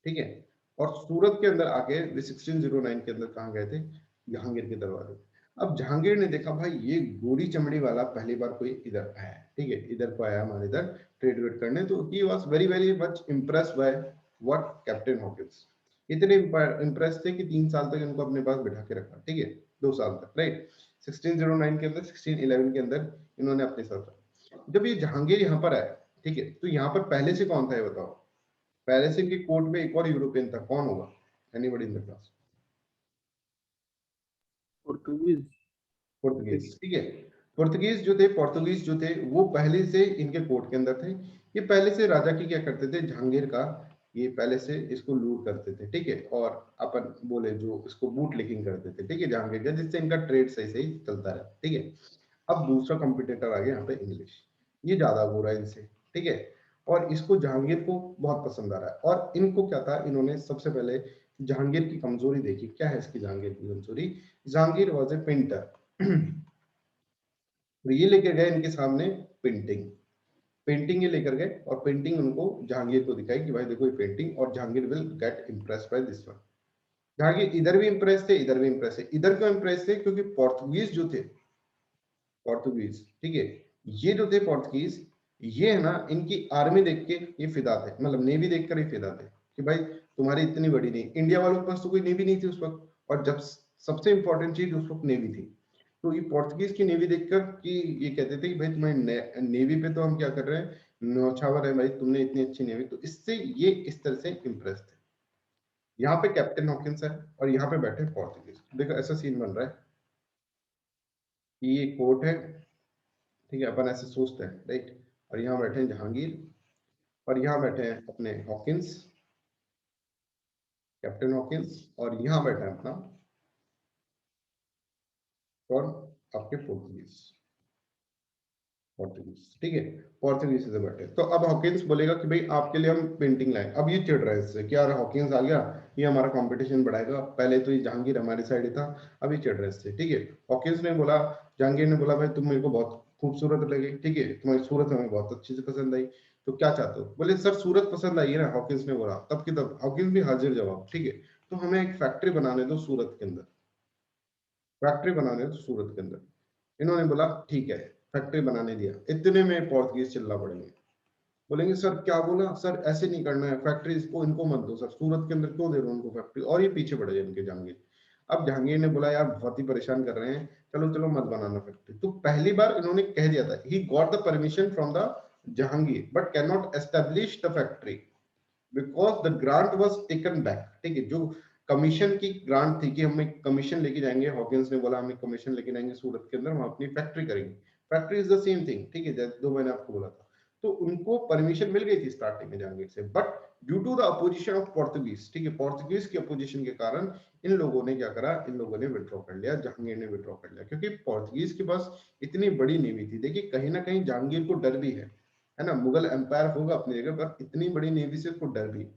ठीक है। और सूरत के अंदर आके 1609 के अंदर कहाँ गए थे, जहांगीर के दरबार। अब जहांगीर ने देखा भाई ये गोरी चमड़ी वाला पहली बार कोई इधर आया है, ठीक है, इधर को आया हमारे इधर ट्रेड वेड करने, तो he was very very much impressed by what captain Hawkins. इतने इम्प्रेस थे कि 3 साल तक इनको अपने पास बिठा के रखा, ठीक है, 2 साल तक, राइट। 1609 के अंदर, 1611 के अंदर इन्होंने अपने साथ रखा। जब ये जहांगीर यहाँ पर आया, ठीक है, तो यहाँ पर पहले से कौन था ये बताओ, पहले से इनके कोर्ट में एक और यूरोपियन था, कौन होगा, anybody in the class? Portuguese, ठीक है। पुर्तगीज जो थे वो पहले से इनके कोर्ट के अंदर थे। ये पहले से राजा की क्या करते थे, जहांगीर का, ये पहले से इसको लूट करते थे, ठीक है। और अपन बोले जो इसको बूट लिकिंग करते थे, ठीक है, जहांगीर का, जिससे इनका ट्रेड सही सही चलता रहा, ठीक है। अब दूसरा कॉम्पिटिटर आ गया यहाँ पे इंग्लिश, ये ज्यादा हो रहा है इनसे, ठीक है। और इसको जहांगीर को बहुत पसंद आ रहा है, और इनको क्या था, इन्होंने सबसे पहले जहांगीर की कमजोरी देखी, क्या है इसकी जहांगीर की कमजोरी, जहांगीर वाज ए पेंटर। ये लेकर गए इनके सामने पेंटिंग, पेंटिंग ये लेकर गए, और पेंटिंग उनको जहांगीर को दिखाई कि भाई देखो ये पेंटिंग, और Jahangir will get impressed by this one. Jahangir इधर भी इम्प्रेस थे, इधर भी इम्प्रेस थे। इधर क्यों इम्प्रेस थे, क्योंकि पोर्तुगीज जो थे, पोर्तुगीज, ठीक है, ये जो थे पोर्तुगीज, ये है ना, इनकी आर्मी देख के ये फिदा थे, मतलब नेवी देखकर ये फिदा थे कि भाई तुम्हारी इतनी बड़ी नहीं, इंडिया वालों के पास तो कोई नेवी नहीं थी उस वक्त, और जब सबसे इंपॉर्टेंट चीज उस वक्त नेवी थी, तो ये पोर्तुगीज की नेवी देखकर कि ये कहते थे कि भाई तुम्हारी नेवी पे तो हम क्या कर रहे हैं, न्यौछावर है भाई, तुमने इतनी अच्छी नेवी, तो इससे ये इस तरह से इम्प्रेस थे। यहाँ पे कैप्टन हॉकिंस है और यहाँ पे बैठे पोर्तुगीज, देखो ऐसा सीन बन रहा है, ये कोर्ट है, ठीक है, अपन ऐसे सोचते हैं, राइट। और यहाँ बैठे हैं जहांगीर, और यहाँ बैठे हैं अपने हॉकिंस, कैप्टन हॉकिंस, और यहाँ बैठा है अपना और आपके पोर्तुगीज, ठीक है, पोर्तुगीज से बैठे। तो अब हॉकिंस बोलेगा कि भाई आपके लिए हम पेंटिंग लाए। अब ये चिढ़ रहा है इससे कि यार हॉकिंस आ गया, ये हमारा कंपटीशन बढ़ाएगा, पहले तो ये जहांगीर हमारी साइड था, अब ये चिढ़ रहा है इससे, ठीक है। हॉकिंस ने बोला, जहांगीर ने बोला भाई तुम मेरे को बहुत खूबसूरत लगे, ठीक है, तुम्हारी सूरत हमें बहुत अच्छी से पसंद आई, तो क्या चाहते हो? बोले सर सूरत पसंद आई है ना, हॉकिंस ने बोला। तब की तब हॉकिंस भी हाजिर जवाब, ठीक है, तो हमें एक फैक्ट्री बनाने दो सूरत के अंदर, फैक्ट्री बनाने दो सूरत के अंदर। इन्होंने बोला ठीक है, फैक्ट्री बनाने दिया। इतने में पोर्तुगीज चिल्ला पड़ेंगे, बोलेंगे सर क्या बोला, सर ऐसे नहीं करना है, फैक्ट्री इसको इनको मत दो सर, सूरत के अंदर क्यों दे रहे हो उनको फैक्ट्री, और ये पीछे पड़ जाए इनके जहांगीर। अब जहांगीर ने बोला यार बहुत ही परेशान कर रहे हैं, चलो चलो मत बनाना फैक्ट्री। तो पहली बार इन्होंने कह दिया था, he got the permission from the Jahangir but can not establish the factory because the grant was taken back, ठीक है। जो कमीशन की ग्रांट थी कि हम एक कमीशन लेके जाएंगे, हॉकिंस ने बोला हम एक कमीशन लेके जाएंगे सूरत के अंदर, हम अपनी फैक्ट्री करेंगे। Factory is the same thing, ठीक है, जैसे दो मैंने आपको बोला था। तो उनको परमिशन मिल गई थी स्टार्टिंग में जहांगीर से, but due to the opposition of Portuguese, ठीक है, पोर्तुगीज की अपोजिशन के कारण इन लोगों ने क्या करा, इन लोगों ने विड्रॉ कर लिया, जहांगीर ने विड्रॉ कर लिया, क्योंकि पोर्तुगीज के पास इतनी बड़ी नेवी थी। देखिए कहीं ना कहीं जहांगीर को डर भी है ना, मुगल एम्पायर होगा अपनी जगह पर, इतनी बड़ी नेवी से उसको डर भी।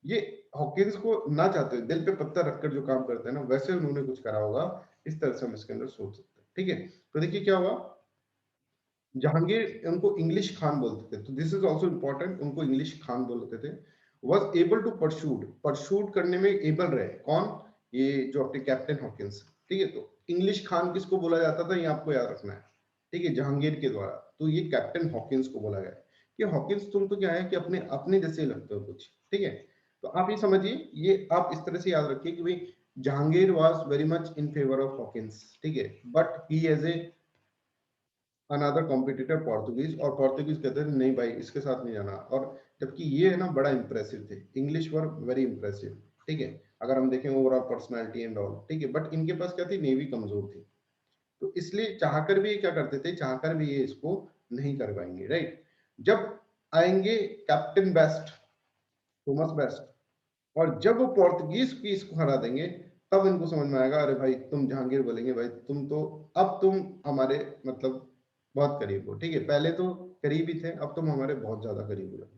ये हॉकिंस को ना चाहते हुए दिल पे पत्थर रखकर जो काम करते हैं ना, वैसे उन्होंने कुछ करा होगा, इस तरह से हम इसके अंदर सोच सकते हैं, ठीक है। तो देखिए क्या हुआ, जहांगीर उनको इंग्लिश खान बोलते थे, तो दिस इज आल्सो इंपॉर्टेंट, उनको इंग्लिश खान बोलते थे। वाज एबल टू परसूड करने में एबल रहे, कौन, ये जो अपने कैप्टन हॉकिंस, ठीक है। तो इंग्लिश खान किसको बोला जाता था, ये आपको याद रखना है, ठीक है, जहांगीर के द्वारा। तो ये कैप्टन हॉकिंस को बोला गया कि हॉकिंस तुम तो क्या है कि अपने अपने जैसे लगते हो कुछ, ठीक है। तो आप ये समझिए, ये आप इस तरह से याद रखिए कि भाई Jahangir was very much in favour of Hawkins, ठीक है, but he has a another competitor Portuguese, और पोर्तुगीज कहते थे नहीं भाई इसके साथ नहीं जाना। और जबकि ये है ना बड़ा इंप्रेसिव थे, इंग्लिश वर वेरी इंप्रेसिव, ठीक है, अगर हम देखें ओवरऑल पर्सनालिटी एंड ऑल, ठीक है, बट इनके पास क्या थी, नेवी कमजोर थी। तो इसलिए चाहकर भी ये क्या करते थे, चाहकर भी ये इसको नहीं कर पाएंगे, राइट। जब आएंगे कैप्टन बेस्ट, थॉमस बेस्ट, और जब वो पोर्तुगीज की इसको हरा देंगे, तब इनको समझ में आएगा अरे भाई तुम जहांगीर बोलेंगे भाई तुम तो, अब तुम हमारे मतलब बहुत करीब हो, ठीक है, पहले तो करीब ही थे, अब तुम हमारे बहुत ज्यादा करीब हो,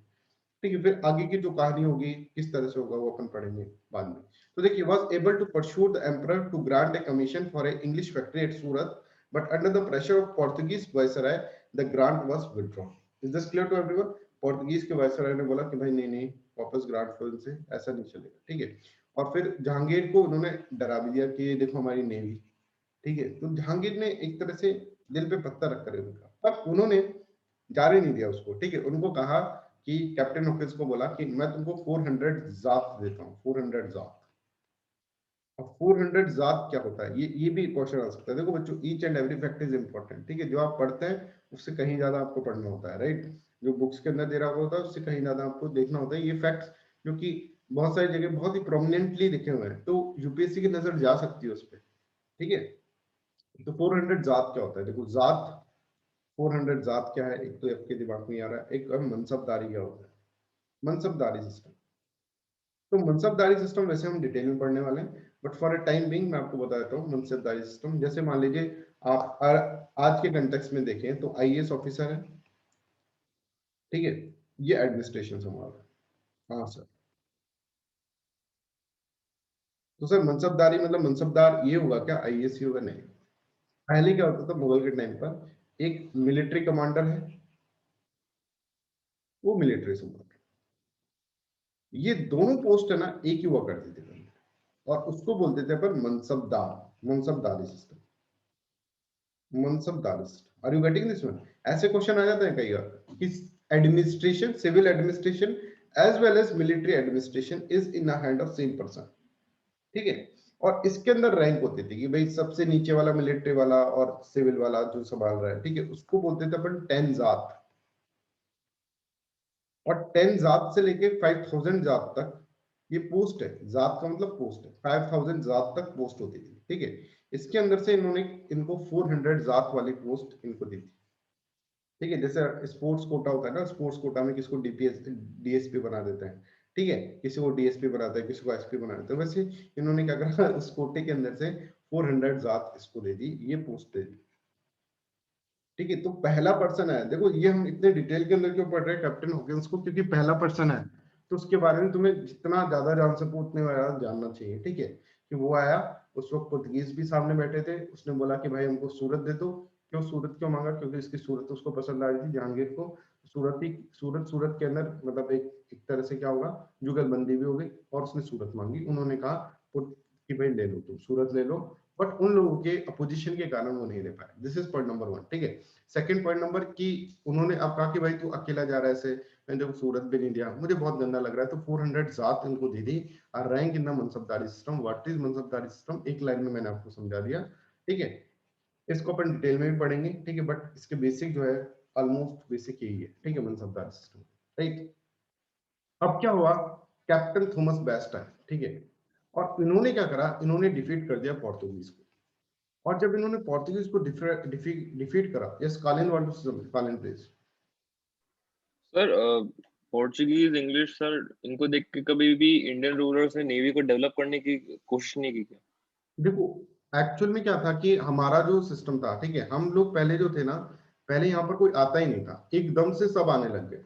ठीक है। फिर आगे की जो कहानी होगी किस तरह से होगा वो अपन पढ़ेंगे बाद में। तो देखिए was able to pursue the emperor to grant a commission for a English factory at Surat but under the pressure of Portuguese viceroy the grant was withdrawn. Is this clear to everyone? Portuguese के viceroy ने बोला कि भाई नहीं नहीं वापस grant लो इनसे, ऐसा नहीं चलेगा, ठीक है। और फिर जहांगीर को उन्होंने डरा भी दिया कि देखो हमारी नेवी, ठीक है। तो जहांगीर ने एक तरह से दिल पे पत्थर रख कर रखा, पर उन्होंने जाने नहीं दिया उसको, ठीक है। उनको कहा कि कैप्टन हॉकिंस को बोला कि मैं तुमको 400 जात देता हूँ, 400 जात। अब 400 जात क्या होता है, ये भी क्वेश्चन आ सकता है। देखो बच्चों each and every fact is important, ठीक है, जो आप पढ़ते हैं उससे कहीं ज्यादा आपको पढ़ना होता है, राइट। जो बुक्स के अंदर दे रहा होता है उससे कहीं ज्यादा आपको देखना होता है। ये फैक्ट्स जो कि बहुत सारी जगह बहुत ही प्रोमिनेंटली लिखे हुए हैं, तो यूपीएससी की नजर जा सकती है उस पर, ठीक है। तो 400 जात क्या होता है, देखो जात 400 जात क्या है, एक तो आपके दिमाग में आ रहा है, एक मनसबदारी क्या होता है, मनसबदारी सिस्टम। तो मनसबदारी सिस्टम वैसे हम डिटेल में पढ़ने वाले हैं, but for a time being मैं आपको बता देता हूँ मनसबदारी सिस्टम। जैसे मान लीजिए आप आज के कंटेक्स्ट में देखें तो आईएएस ऑफिसर है, ठीक है, ये एडमिनिस्ट्रेशन संभाल रहा है, हाँ सर। तो सर मनसबदारी मतलब मनसबदार ये होगा क्या, आईएएस ही होगा? नहीं। पहले क्या होता था मुगल के टाइम पर, एक मिलिट्री कमांडर है, वो मिलिट्री संभाल, ये दोनों पोस्ट है ना एक ही हुआ करती थी, और उसको बोलते थे अपन mansabdar, mansabdari system, mansabdari system. Are you getting this one? ऐसे क्वेश्चन आ जाते हैं कई बार कि administration, civil administration as well as military administration is in the hand of same person, ठीक है। और इसके अंदर रैंक होती थी कि भाई सबसे नीचे वाला मिलिट्री वाला और सिविल वाला जो संभाल रहा है, ठीक है, उसको बोलते थे अपन 10 जात। और 10 जात से लेके 5000 जात तक ये पोस्ट है, जात का मतलब पोस्ट है, 5000 जात तक पोस्ट होती थी, ठीक है। इसके अंदर से इन्होंने इनको 400 जात वाली पोस्ट इनको दी थी, ठीक है, जैसे स्पोर्ट्स कोटा होता है ना, स्पोर्ट्स कोटा में किसको डीएसपी बना देते हैं, ठीक है, किसी को डीएसपी बनाता है, किसी को एसपी बना देता है। वैसे इन्होंने क्या करा, उस कोटे के अंदर से 400 जात इसको दे दी, ये पोस्ट दे दी। ठीक है, तो पहला पर्सन है, देखो ये हम इतने डिटेल के अंदर क्यों पढ़ रहे हैं कैप्टन हॉकिंस को, क्योंकि पहला पर्सन है, तो उसके बारे में तुम्हें जितना ज्यादा जान सको उतने ज्यादा जानना चाहिए। ठीक है, कि वो आया, उस वक्त पुर्तगीज भी सामने बैठे थे, उसने बोला कि भाई हमको सूरत दे दो। क्यों सूरत क्यों मांगा, क्योंकि इसकी सूरत उसको पसंद आ रही थी जहांगीर को। सूरत के अंदर मतलब एक तरह से क्या होगा, जुगलबंदी भी हो गई, और उसने सूरत मांगी। उन्होंने कहा कि भाई ले लो, तुम सूरत ले लो, बट उन लोगों के अपोजिशन के कारण वो नहीं ले पाए। This is point number 1। ठीक है, सेकंड पॉइंट नंबर कि उन्होंने अब कहा कि भाई तू अकेला जा रहा है, ऐसे मैंने जब सूरत भी नहीं दिया, मुझे बहुत गंदा लग रहा है, तो 400 जात इनको दे दी। और rank in the mansabdari system, what is मनसबदारी system, एक लाइन में मैंने आपको समझा दिया। ठीक है, इसको अपन डिटेल में भी पढ़ेंगे। ठीक है, बट इसके बेसिक जो है ऑलमोस्ट बेसिक यही है। ठीक है, मनसबदारी सिस्टम, राइट। अब क्या हुआ, कैप्टन थॉमस बेस्ट है, ठीक है, और इन्होंने क्या करा, इन्होंने डिफीट कर दिया पोर्तुगीज को। और जब इन्होंने पोर्तुगीज को डिफीट करा, यस कालिन वांट टू से, कालिन please. Sir Portuguese English sir, इनको देख के कभी भी इंडियन रूलर्स ने नेवी को डेवलप करने की कोशिश नहीं की क्या? देखो एक्चुअल में क्या था कि हमारा जो सिस्टम था, ठीक है, हम लोग पहले जो थे ना, पहले यहाँ पर कोई आता ही नहीं था, एकदम से सब आने लग गए।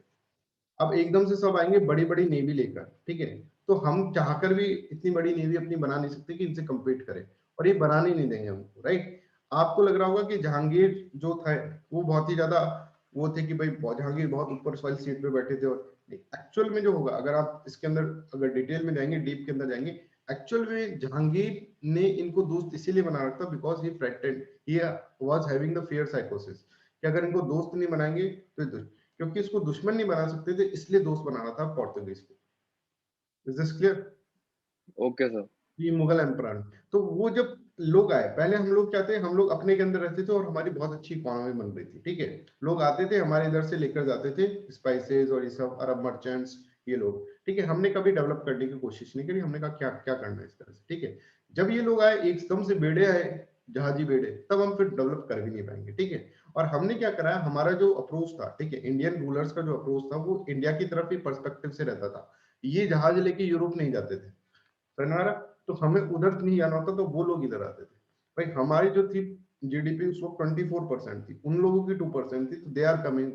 अब एकदम से सब आएंगे बड़ी बड़ी नेवी लेकर, ठीक है, तो हम चाहकर भी इतनी बड़ी नेवी अपनी बना नहीं सकते कि इनसे कम्पीट करें, और ये बनाने नहीं देंगे हमको, राइट। आपको लग रहा होगा कि जहांगीर जो था वो बहुत ही ज्यादा वो थे कि भाई जहांगीर बहुत ऊपर वाली सीट पे बैठे थे, और एक्चुअल में जो होगा, अगर आप इसके अंदर अगर डिटेल में जाएंगे, डीप के अंदर जाएंगे, एक्चुअल में जहांगीर ने इनको दोस्त इसीलिए बना रखा because he threatened, he was having the fear साइकोसिस, कि अगर इनको दोस्त नहीं बनाएंगे तो, क्योंकि इसको दुश्मन नहीं बना सकते थे, इसलिए दोस्त बनाना था पोर्तुगीज को। Is this clear? Okay sir. ये मुगल एम्परर, तो वो जब लोग आए, पहले हम लोग क्या थे, हम लोग अपने के अंदर रहते थे और हमारी बहुत अच्छी इकोनॉमी बन रही थी। ठीक है, लोग आते थे हमारे इधर से लेकर जाते थे स्पाइसेस और ये सब, अरब मर्चेंट्स, ये लोग। ठीक है, हमने कभी डेवलप करने की कोशिश नहीं करी, हमने कहा क्या क्या करना है इस तरह से। ठीक है, जब ये लोग आए एकदम से बेड़े आए, जहाजी बेड़े, तब हम फिर डेवलप कर भी नहीं पाएंगे। ठीक है, और हमने क्या करा, हमारा जो अप्रोच था, ठीक है, इंडियन रूलर्स का जो अप्रोच था वो इंडिया की तरफ ही पर्सपेक्टिव से रहता था। ये जहाज लेके यूरोप नहीं जाते थे, तो हमें उधर नहीं जाना होता, तो वो लोग इधर आते थे। भाई हमारी जो थी जीडीपी उस वक्त 24% थी, उन लोगों की 2% थी, तो they are coming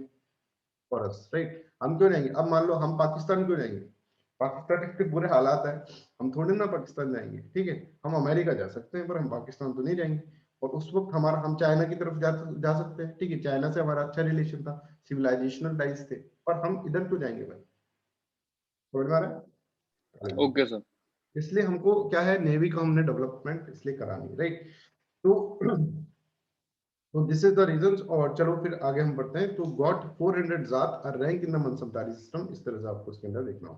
for us, right. हम क्यों जाएंगे, अब मान लो हम पाकिस्तान क्यों जाएंगे, पाकिस्तान के बुरे हालात है, हम थोड़े ना पाकिस्तान जाएंगे। ठीक है, हम अमेरिका जा सकते हैं पर हम पाकिस्तान तो नहीं जाएंगे। और उस वक्त हमारा, हम चाइना की तरफ जा सकते हैं। ठीक है, चाइना से हमारा अच्छा रिलेशन था, सिविलाइजेशनल टाइज थे, पर हम इधर क्यों जाएंगे भाई, समझ में आ रहा है? Okay sir. इसलिए हमको क्या है, नेवी का हमने डेवलपमेंट इसलिए करानी, राइट। तो दिस इज द रीजंस। और चलो फिर आगे हम बढ़ते हैं। तो got 400 zat or rank in the mansabdari system, इस तरह से आपको इसके अंदर देखना हो,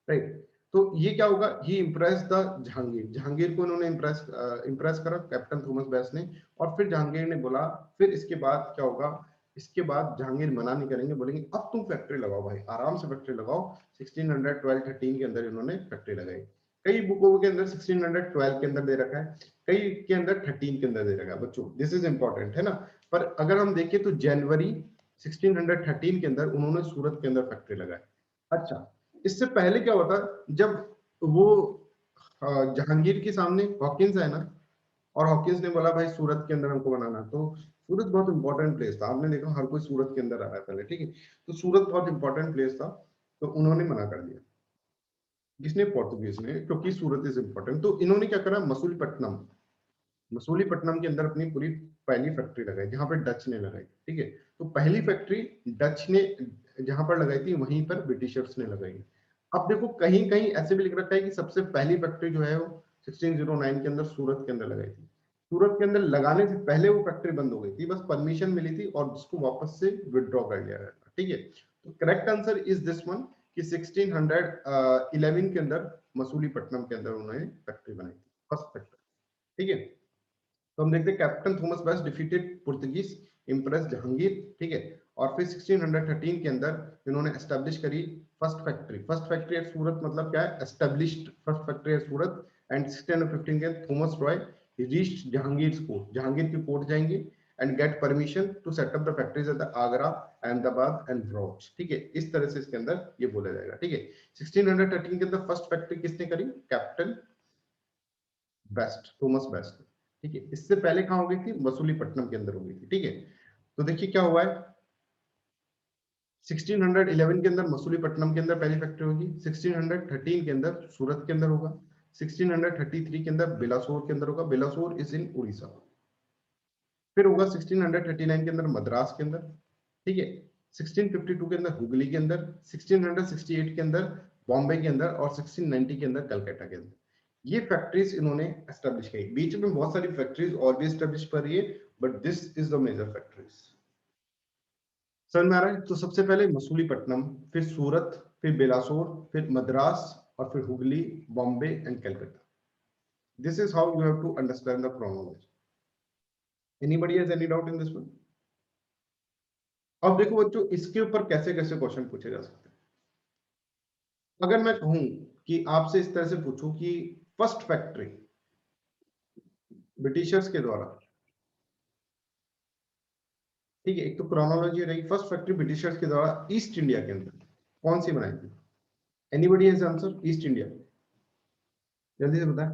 राइट। तो ये क्या होगा, ही इम्प्रेस द जहांगीर, जहांगीर को इन्होंने इम्प्रेस करा कैप्टन थॉमस बेस्ट ने। और फिर जहांगीर ने बोला, फिर इसके बाद क्या होगा, इसके बाद जहांगीर मना नहीं करेंगे, बोलेंगे अब तुम फैक्ट्री लगाओ भाई, आराम से फैक्ट्री लगाओ। 1612-13 के अंदर इन्होंने फैक्ट्री लगाई। कई बुकों के अंदर 1612 के अंदर दे रखा है, कई के अंदर 13 के अंदर दे रखा है बच्चों, दिस इज इंपॉर्टेंट है ना। पर अगर हम देखें तो जनवरी 1613 के अंदर उन्होंने सूरत के अंदर फैक्ट्री लगाई। अच्छा, इससे पहले क्या होता, जब वो जहांगीर के सामने हॉकिंस है ना, और हॉकिंस ने बोला भाई सूरत के अंदर हमको बनाना, तो सूरत बहुत इंपॉर्टेंट प्लेस था, आपने देखा हर कोई सूरत के अंदर आ रहा है पहले। ठीक है, तो सूरत बहुत इंपॉर्टेंट प्लेस था, तो उन्होंने मना कर दिया। किसने, पोर्तुगीज ने, क्योंकि सूरत इज इंपॉर्टेंट। तो इन्होंने क्या करा, मसूलीपट्टनम के अंदर अपनी पूरी पहली फैक्ट्री लगाई, जहां पर डच ने लगाई। ठीक है, तो पहली फैक्ट्री डच ने जहां पर लगाई थी, वहीं पर ब्रिटिशर्स ने लगाई। अब देखो कहीं कहीं ऐसे भी लिख रखा है कि सबसे पहली फैक्ट्री जो है वो 1609 के अंदर सूरत के अंदर लगाई थी। सूरत के अंदर लगाने से पहले वो फैक्ट्री बंद हो गई थी, बस परमिशन मिली थी और उसको वापस से विदड्रॉ कर लिया गया था। ठीक है, तो correct answer is this one, कि 1611 के अंदर मसूलीपट्टनम के अंदर उन्होंने फैक्ट्री बनाई थी, फर्स्ट फैक्ट्री। ठीक है, तो हम देखते हैं captain Thomas best defeated Portuguese, impress Jahangir. ठीक है, और फिर 1613 के अंदर इन्होंने एस्टेब्लिश करी फर्स्ट फैक्ट्री एट सूरत, मतलब क्या है, established first factory at Surat. And 1615 के Thomas Roy reached Jahangir court, Jahangir की कोर्ट जाएंगे। and get permission to set up the factories at the Agra, Ahmedabad and Bharuch। ठीक है, इस तरह से इसके अंदर ये बोला जाएगा। ठीक है, 1613 के अंदर फर्स्ट फैक्ट्री किसने करी? Captain best, Thomas best. ठीक है, इससे पहले कहां हो गई थी? मसूलीपट्टनम के अंदर हो गई थी। ठीक है, तो देखिए क्या हुआ है, 1611 के अंदर मसूलीपट्टनम के अंदर पहली फैक्ट्री होगी, 1613 के अंदर सूरत के अंदर होगा, 1633 के अंदर बिलासपुर के अंदर होगा, बिलासपुर इज इन उड़ीसा। फिर होगा 1639 के अंदर मद्रास के अंदर। ठीक है, 1652 के अंदर हुगली के अंदर, 1668 के अंदर बॉम्बे के अंदर और 1690 के अंदर कलकत्ता के अंदर। ये फैक्ट्रीज इन्होंने एस्टेब्लिश की। बीच में बहुत सारी फैक्ट्रीज और भी एस्टेब्लिश कर रही है, but this is the major factories. समझ में आ रहा है? तो सबसे पहले मसूलीपट्टनम, फिर सूरत, फिर बिलासपुर, फिर मद्रास और फिर Hooghly, Bombay and Calcutta. This is how you have to understand the chronology. Anybody has any doubt in this one? अब देखो बच्चों, इसके ऊपर कैसे कैसे क्वेश्चन पूछे जा सकते हैं। अगर मैं कहूं कि आपसे इस तरह से पूछूं कि फर्स्ट फैक्ट्री ब्रिटिशर्स के द्वारा, ठीक है, एक तो क्रोनोलॉजी रही, फर्स्ट फैक्ट्री ब्रिटिशर्स के द्वारा ईस्ट इंडिया के अंदर कौन सी बनाई थी? Anybody has answer? East India, जल्दी से बताएं।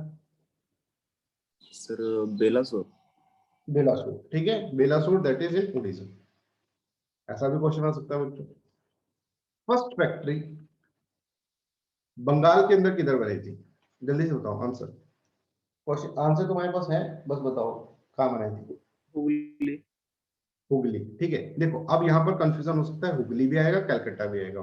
सर बेलासोर। बेलासुर, ठीक है, बेलासुर दैट इज इन उड़ीसा। ऐसा भी क्वेश्चन आ सकता है बच्चों। फर्स्ट फैक्ट्री बंगाल के अंदर किधर बनी थी? जल्दी से बताओ आंसर। क्वेश्चन आंसर तुम्हारे पास है, बस बताओ कहां बनाई थी? हुगली। हुगली। ठीक है, देखो अब यहाँ पर कंफ्यूजन हो सकता है, हुगली भी आएगा, कलकत्ता भी आएगा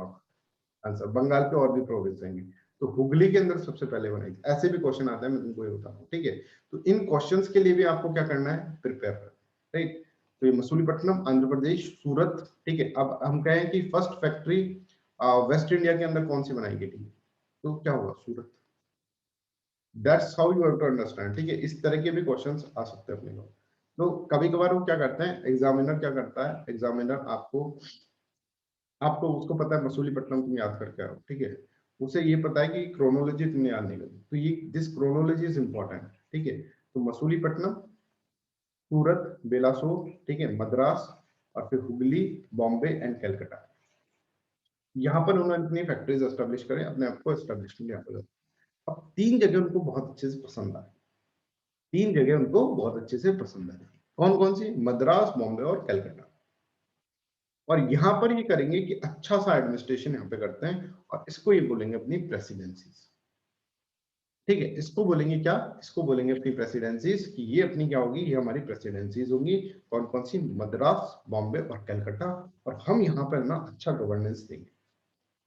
आंसर। बंगाल के और भी प्रोविंस आएंगे, तो हुगली के अंदर सबसे पहले बनाई थी। ऐसे भी क्वेश्चन आते हैं, मैं तुमको ये बता रहा हूँ। ठीक है, तो इन क्वेश्चंस के लिए भी आपको क्या करना है? प्रिपेयर करना, राइट। तो ये मसूलीपट्टनम, आंध्र प्रदेश, सूरत। ठीक है, अब हम कहें कि फर्स्ट फैक्ट्री वेस्ट इंडिया के अंदर कौन सी बनाई गई थी, तो क्या होगा? Surat. That's how you have to understand. ठीक है, इस तरह के भी क्वेश्चंस आ सकते हैं अपने को। तो कभी कभार वो क्या करते हैं, एग्जामिनर क्या करता है, एग्जामिनर आपको उसको पता है मसूलीपट्टनम तुम याद करके आओ, ठीक है, उसे ये पता है कि क्रोनोलॉजी तुमने याद नहीं करी, तो ये दिस क्रोनोलॉजी इज इंपॉर्टेंट। ठीक है, तो मसूलीपट्टनम, सूरत, बेलासुर, ठीक है, मद्रास और फिर हुगली, बॉम्बे एंड कलकत्ता। यहाँ पर उन्होंने अपनी फैक्ट्रीज एस्टेब्लिश करे, अपने आप को एस्टेब्लिश किया। अब तीन जगह उनको बहुत अच्छे से पसंद आए, तीन जगह उनको बहुत अच्छे से पसंद आए। कौन कौन सी? मद्रास, बॉम्बे और कलकत्ता। और यहां पर ये करेंगे कि अच्छा सा एडमिनिस्ट्रेशन यहाँ पे करते हैं, और इसको ये बोलेंगे अपनी प्रेसिडेंसीज। ठीक है, इसको बोलेंगे क्या? इसको बोलेंगे अपनी प्रेसिडेंसीज, कि ये अपनी क्या होगी? ये हमारी प्रेसिडेंसीज होंगी। कौन कौन सी? मद्रास, बॉम्बे और कलकत्ता। और हम यहाँ पर ना अच्छा गवर्नेंस देंगे,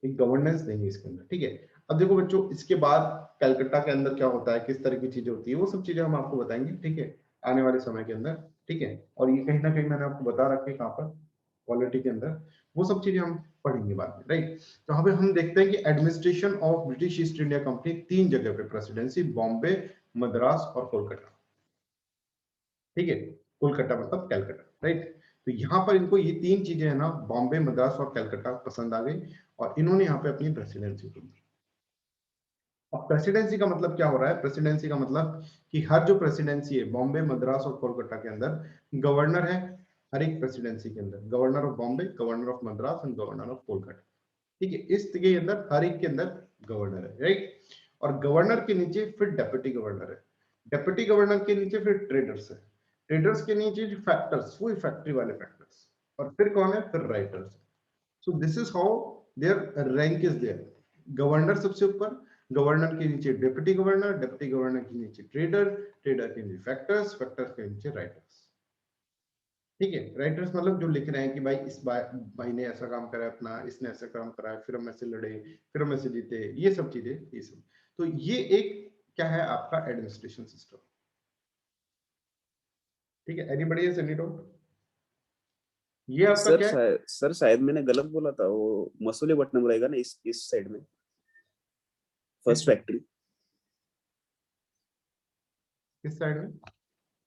एक गवर्नेंस देंगे इसके अंदर। ठीक है, अब देखो बच्चों, इसके बाद कलकत्ता के अंदर क्या होता है, किस तरह की चीजें होती है, वो सब चीजें हम आपको बताएंगे। ठीक है, आने वाले समय के अंदर। ठीक है, और ये कहीं ना कहीं मैंने आपको बता रखा है कहाँ पर, पॉलिटी के अंदर। वो सब चीजें हम पढ़ेंगे बाद में, राइट। तो यहाँ पे हम देखते हैं कि administration of British East India company तीन जगह पे प्रेसिडेंसी, बॉम्बे, मद्रास और कोलकाता। ठीक है, कोलकाता मतलब कलकत्ता, राइट। तो यहाँ पर इनको ये तीन चीजें है ना, बॉम्बे, मद्रास और कलकत्ता पसंद आ गई, और इन्होंने यहाँ पे अपनी प्रेसिडेंसी दी। अब प्रेसिडेंसी का मतलब क्या हो रहा है? प्रेसिडेंसी का मतलब कि हर जो प्रेसिडेंसी है बॉम्बे, मद्रास और कोलकाता के अंदर गवर्नर है। हर एक प्रेसिडेंसी के अंदर governor of Bombay, governor of Madras and governor of Kolkata. ठीक है, इस के अंदर हर एक के अंदर गवर्नर है, राइट। और गवर्नर के नीचे फिर डेप्यूटी गवर्नर है, डेप्यूटी गवर्नर के नीचे फिर ट्रेडर्स है, ट्रेडर्स के नीचे फैक्टर्स, वही फैक्ट्री वाले फैक्टर्स, और फिर कौन है? फिर writers. So this is how their rank is there. Governor सबसे ऊपर, गवर्नर के नीचे डिप्टी गवर्नर, डिप्टी गवर्नर के नीचे ट्रेडर, ट्रेडर के नीचे फैक्टर्स, फैक्टर्स के नीचे राइटर्स। ठीक है, राइटर्स मतलब जो लिख रहे हैं कि भाई इस भाई ने ऐसा काम करा है अपना, इसने ऐसा काम करा है, फिर हम ऐसे लड़े, फिर हम ऐसे जीते, ये सब चीजें, ये सब। तो ये एक क्या है आपका एडमिनिस्ट्रेशन सिस्टम। ठीक है, एनीबॉडी हैज एनी डाउट? ये आपका सर क्या है? सर शायद मैंने गलत बोला था, वो मसूलीपट्टनम रहेगा ना इस साइड में, फर्स्ट फैक्ट्री। किस साइड में?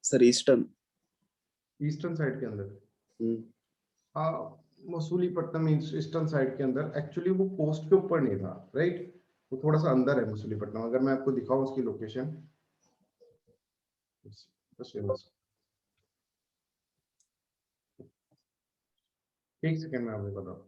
Sir eastern. ईस्टर्न साइड के अंदर। हाँ, मसूलीपट्टनम ईस्टर्न साइड के अंदर, एक्चुअली वो कोस्ट के ऊपर नहीं था, राइट। वो थोड़ा सा अंदर है मसूलीपट्टनम। अगर मैं आपको दिखाऊं उसकी लोकेशन, एक सेकंड में आपको बताओ।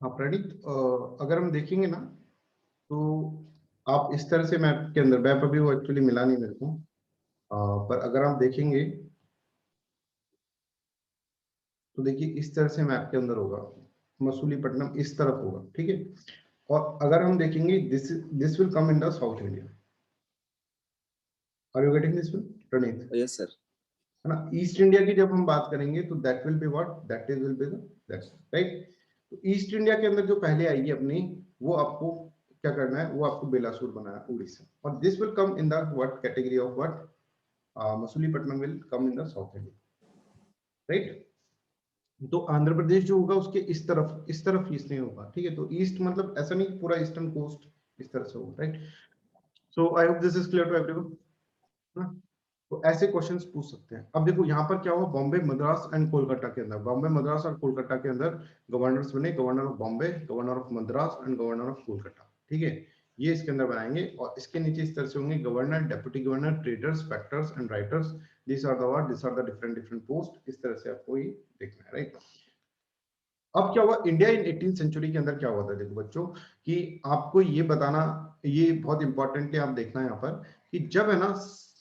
हाँ प्रणीत, अगर हम देखेंगे ना तो आप इस तरह से मैप के अंदर, मैप अभी वो एक्चुअली मिला नहीं मेरे को, पर अगर आप देखेंगे तो देखिए इस तरह से मैप के अंदर होगा, मसूलीपट्टनम इस तरफ होगा, ठीक है। और अगर हम देखेंगे this will come in the south India. Are you getting this Praneet? Yes sir. है ना, ईस्ट इंडिया की जब हम बात करेंगे तो that will be what, that is will be that's right. तो ईस्ट इंडिया के अंदर जो पहले आएगी अपनी, वो आपको क्या करना है, वो आपको बेलासुर बनाना है, उड़ीसा। और this will come in the what category of what, Masulipatnam will come in the south India, right. तो आंध्र प्रदेश जो होगा उसके इस तरफ ईस्ट नहीं होगा, ठीक है। तो ईस्ट मतलब ऐसा नहीं पूरा ईस्टर्न कोस्ट इस तरह से होगा, right. So I hope this is clear to everyone. तो ऐसे क्वेश्चंस पूछ सकते हैं। अब देखो यहाँ पर क्या हुआ, बॉम्बे, मद्रास एंड कोलकाता के अंदर, बॉम्बे, मद्रास और कोलकाता के अंदर गवर्नर्स बने, governor of Bombay, governor of Madras and governor of Kolkata, ठीक है। ये इसके अंदर बनाएंगे और इसके नीचे इस तरह से होंगे governor, deputy governor, traders, factors and writers, this are the different post. इस तरह से आपको ये देखना है, राइट। अब क्या हुआ, इंडिया इन 18वीं सेंचुरी के अंदर क्या हुआ था, देखो बच्चों, कि आपको ये बताना, ये बहुत इंपॉर्टेंटली आप देखना है यहाँ पर, कि जब है ना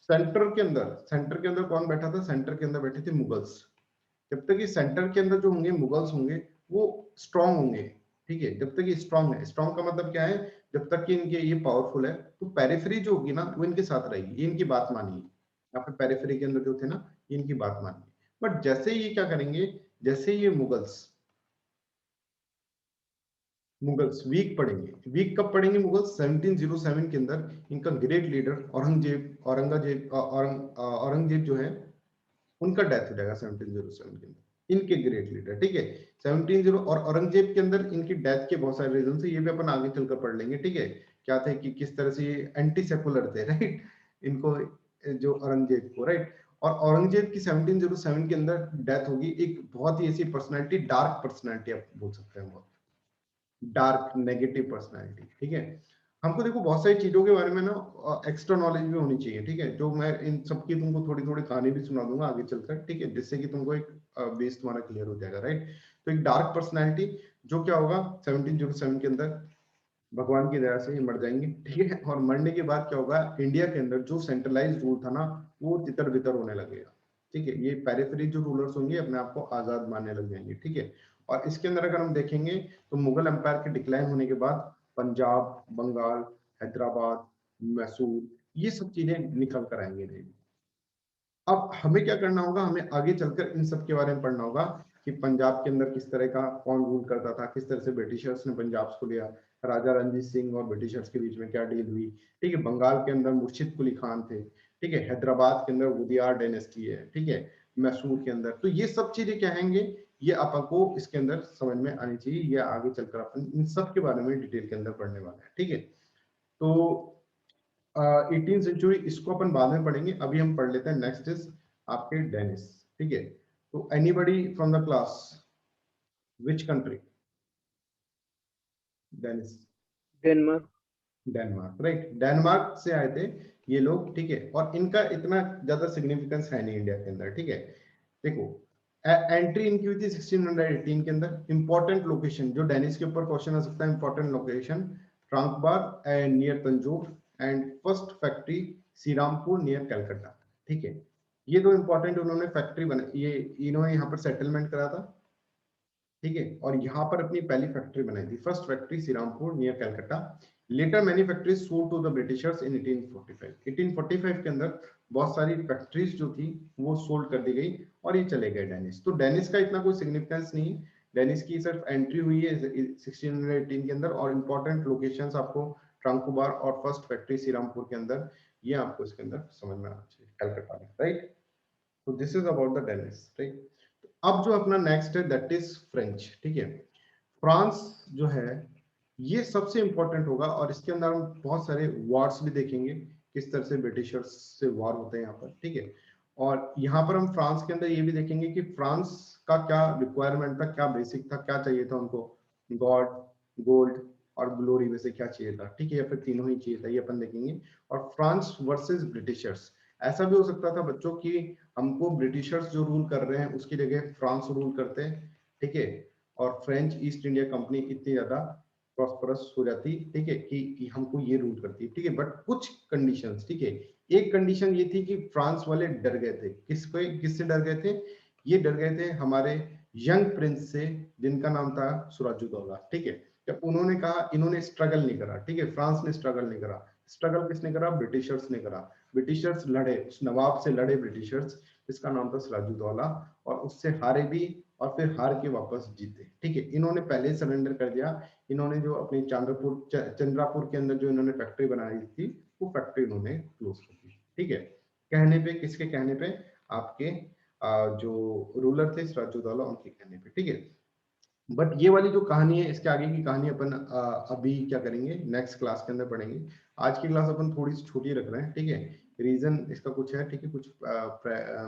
सेंटर के अंदर कौन बैठा था, सेंटर के अंदर बैठे थे मुगल्स। जब तक ये सेंटर के अंदर जो होंगे मुगल्स होंगे वो स्ट्रांग होंगे, ठीक है। जब तक ये स्ट्रांग है, स्ट्रांग का मतलब क्या है, जब तक कि इनके ये पावरफुल है, तो पेरिफेरी जो होगी ना वो इनके साथ रहेगी, ये इनकी बात मानिए। यहाँ पे पेरिफेरी के अंदर जो थे ना, ये इनकी बात मानिए। बट जैसे ये क्या करेंगे, जैसे ये मुगल्स वीक पड़ेंगे, वीक कब पड़ेंगे मुगल्स, 1707 के अंदर इनका ग्रेट लीडर औरंगजेब जो है उनका डेथ हो जाएगा 1707 के अंदर, इनके ग्रेट लीडर, ठीक है। 17 और औरंगजेब के अंदर इनकी डेथ के बहुत सारे रीजन है, ये भी अपन आगे चलकर पढ़ लेंगे, ठीक है। क्या थे कि किस तरह से ये एंटी सेकुलर थे, राइट, इनको जो औरंगजेब को, राइट। और औरंगजेब की 1707 के अंदर डेथ होगी, एक बहुत ही ऐसी पर्सनैलिटी, डार्क पर्सनैलिटी आप बोल सकते हैं, बहुत डार्क नेगेटिव पर्सनैलिटी, ठीक है। हमको देखो बहुत सारी चीजों के बारे में ना एक्स्ट्रा नॉलेज भी होनी चाहिए, ठीक है, जो मैं इन सब की तुमको थोड़ी थोड़ी कहानी भी सुना दूंगा आगे चलकर, ठीक है, जिससे कि तुमको एक बेस तुम्हारा क्लियर हो जाएगा, राइट। तो एक डार्क पर्सनैलिटी जो क्या होगा 1707 के अंदर, भगवान की दया से ये मर जाएंगे, ठीक है। और मरने के बाद क्या होगा, इंडिया के अंदर जो सेंट्रलाइज रूल था ना वो तितर बितर होने लगेगा, ठीक है। ये पेरिफेरी जो रूलर्स होंगे अपने आप को आजाद मानने लग जाएंगे, ठीक है। और इसके अंदर अगर हम देखेंगे तो मुगल एम्पायर के डिक्लाइन होने के बाद पंजाब, बंगाल, हैदराबाद, मैसूर, ये सब चीजें निकल कर आएंगे नहीं। अब हमें क्या करना होगा, हमें आगे चलकर इन सब के बारे में पढ़ना होगा कि पंजाब के अंदर किस तरह का कौन रूल करता था, किस तरह से ब्रिटिशर्स ने पंजाब को लिया, राजा रणजीत सिंह और ब्रिटिशर्स के बीच में क्या डील हुई, ठीक है। बंगाल के अंदर मुर्शिद कुली खान थे, ठीक है। हैदराबाद के अंदर वुडियार डायनेस्टी है, ठीक है। मैसूर के अंदर, तो ये सब चीजें क्या हैंगे, ये आपको इसके अंदर समझ में आनी चाहिए, ये आगे चलकर अपन इन सब के बारे में डिटेल के अंदर पढ़ने वाला है, ठीक है। तो 18th सेंचुरी इसको अपन बाद में पढ़ेंगे, अभी हम पढ़ लेते हैं। नेक्स्ट इज आपके डेनिस, ठीक है। तो anybody from the class, which country? Danish, Denmark. Denmark, right. Denmark से आए थे ये लोग, ठीक है। और इनका इतना ज्यादा सिग्निफिकेंस है नहीं इंडिया के अंदर, ठीक है। देखो एंट्री इनकी हुई थी 1618 के अंदर। इंपॉर्टेंट लोकेशन जो डेनिस के ऊपर क्वेश्चन आ सकता है, important location Tranquebar and near Tanjore, and first factory Shrirampur near Calcutta, ठीक है। ये दो इंपॉर्टेंट उन्होंने फैक्ट्री बनाई, ये इन्होंने यहाँ पर सेटलमेंट करा था, ठीक है। और यहाँ पर अपनी पहली फैक्ट्री बनाई थी, first factory Shrirampur near Calcutta. Later many factories sold to the Britishers in 1845। 1845 के अंदर बहुत सारी फैक्ट्रीज जो थी वो सोल्ड कर दी गई और ये चले गए डेनिस। तो डेनिस का इतना कोई सिग्निफिकेंस नहीं है, डेनिस की सिर्फ एंट्री हुई है 1618 के अंदर, और इंपॉर्टेंट लोकेशंस आपको ट्रांकोबार और फर्स्ट फैक्ट्री श्रीरामपुर के अंदर, ये आपको इसके अंदर समझ में आना चाहिए, कलकत्ता में, राइट। तो this is about the Danish, right. अब जो अपना नेक्स्ट है दैट इज फ्रेंच, ठीक है। फ्रांस जो है ये सबसे इंपॉर्टेंट होगा, और इसके अंदर हम बहुत सारे वॉर्स भी देखेंगे, किस तरह से ब्रिटिशर्स से वॉर होते हैं यहाँ पर, ठीक है। और यहाँ पर हम फ्रांस के अंदर ये भी देखेंगे कि फ्रांस का क्या रिक्वायरमेंट था, क्या बेसिक था, क्या चाहिए था उनको, गॉड, गोल्ड और ग्लोरी में से क्या चाहिए था, ठीक है, या फिर तीनों ही चाहिए था, ये अपन देखेंगे। और फ्रांस वर्सेस ब्रिटिशर्स, ऐसा भी हो सकता था बच्चों की हमको ब्रिटिशर्स जो रूल कर रहे हैं उसकी जगह फ्रांस रूल करते हैं, ठीक है। और फ्रेंच ईस्ट इंडिया कंपनी इतनी ज्यादा प्रॉस्परस हो जाती, ठीक है, कि हमको ये रूल करती है, ठीक है। बट कुछ कंडीशंस, ठीक है। एक कंडीशन ये थी कि फ्रांस वाले डर गए थे, किससे डर गए थे? ये डर गए थे हमारे यंग प्रिंस से, जिनका नाम था सिराजुद्दौला, ठीक है। जब उन्होंने कहा, इन्होंने स्ट्रगल नहीं करा, ठीक है, फ्रांस ने स्ट्रगल नहीं करा। स्ट्रगल किसने करा? ब्रिटिशर्स ने करा। ब्रिटिशर्स लड़े, उस नवाब से लड़े ब्रिटिशर्स, जिसका नाम था सिराजुद्दौला, और उससे हारे भी और फिर हार के वापस जीते, ठीक है। इन्होंने पहले सरेंडर कर दिया। इन्होंने जो अपनी चंद्रापुर के अंदर जो इन्होंने फैक्ट्री बनाई थी, वो फैक्ट्री इन्होंने क्लोज कर दी, ठीक है। कहने पे, किसके कहने पे? आपके जो रूलर थे सिराजुद्दौला, उनके कहने पे, ठीक है। बट ये वाली जो कहानी है, इसके आगे की कहानी अपन अभी क्या करेंगे, नेक्स्ट क्लास के अंदर पढ़ेंगे। आज की क्लास अपन थोड़ी सी छोटी रख रहे हैं, ठीक है। रीजन इसका कुछ है, ठीक है, कुछ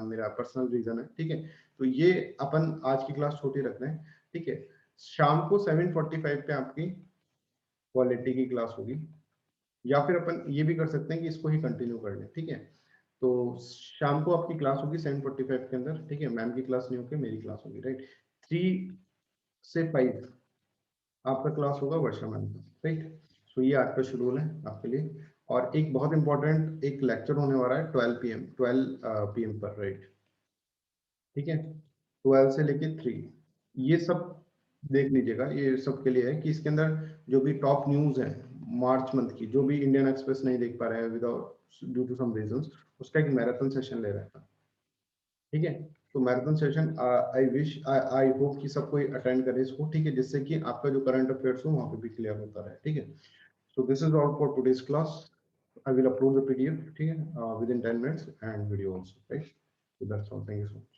मेरा पर्सनल रीजन है, ठीक है। तो ये अपन आज की क्लास छोटी रख रहे हैं, ठीक है। शाम को 7:45 पे आपकी क्वालिटी की क्लास होगी, या फिर अपन ये भी कर सकते हैं कि इसको ही कंटिन्यू कर लें, ठीक है। तो शाम को आपकी क्लास होगी 7:45 के अंदर, ठीक है। मैम की क्लास नहीं होगी, मेरी क्लास होगी, राइट। 3 से 5 आपका क्लास होगा वर्षा मैम का, राइट। सो ये आज का शेड्यूल है आपके लिए। और एक बहुत इंपॉर्टेंट एक लेक्चर होने वाला है 12 PM पर, राइट, ठीक है। 12 से लेके 3, ये सब देख लीजिएगा। ये सब के लिए है कि इसके अंदर जो भी टॉप न्यूज है मार्च मंथ की, जो भी इंडियन एक्सप्रेस नहीं देख पा रहे हैं without due to some reasons, उसका एक मैराथन सेशन ले रहा था, ठीक है। तो मैराथन सेशन आई होप कि सब कोई अटेंड करे इसको, ठीक है, जिससे कि आपका जो करंट अफेयर्स हो वहां पे भी क्लियर होता रहे, ठीक है। सो this is all for today's class. I will upload the PDF, ठीक है, within 10 minutes, and video also, right? So that's all. Thank you so much.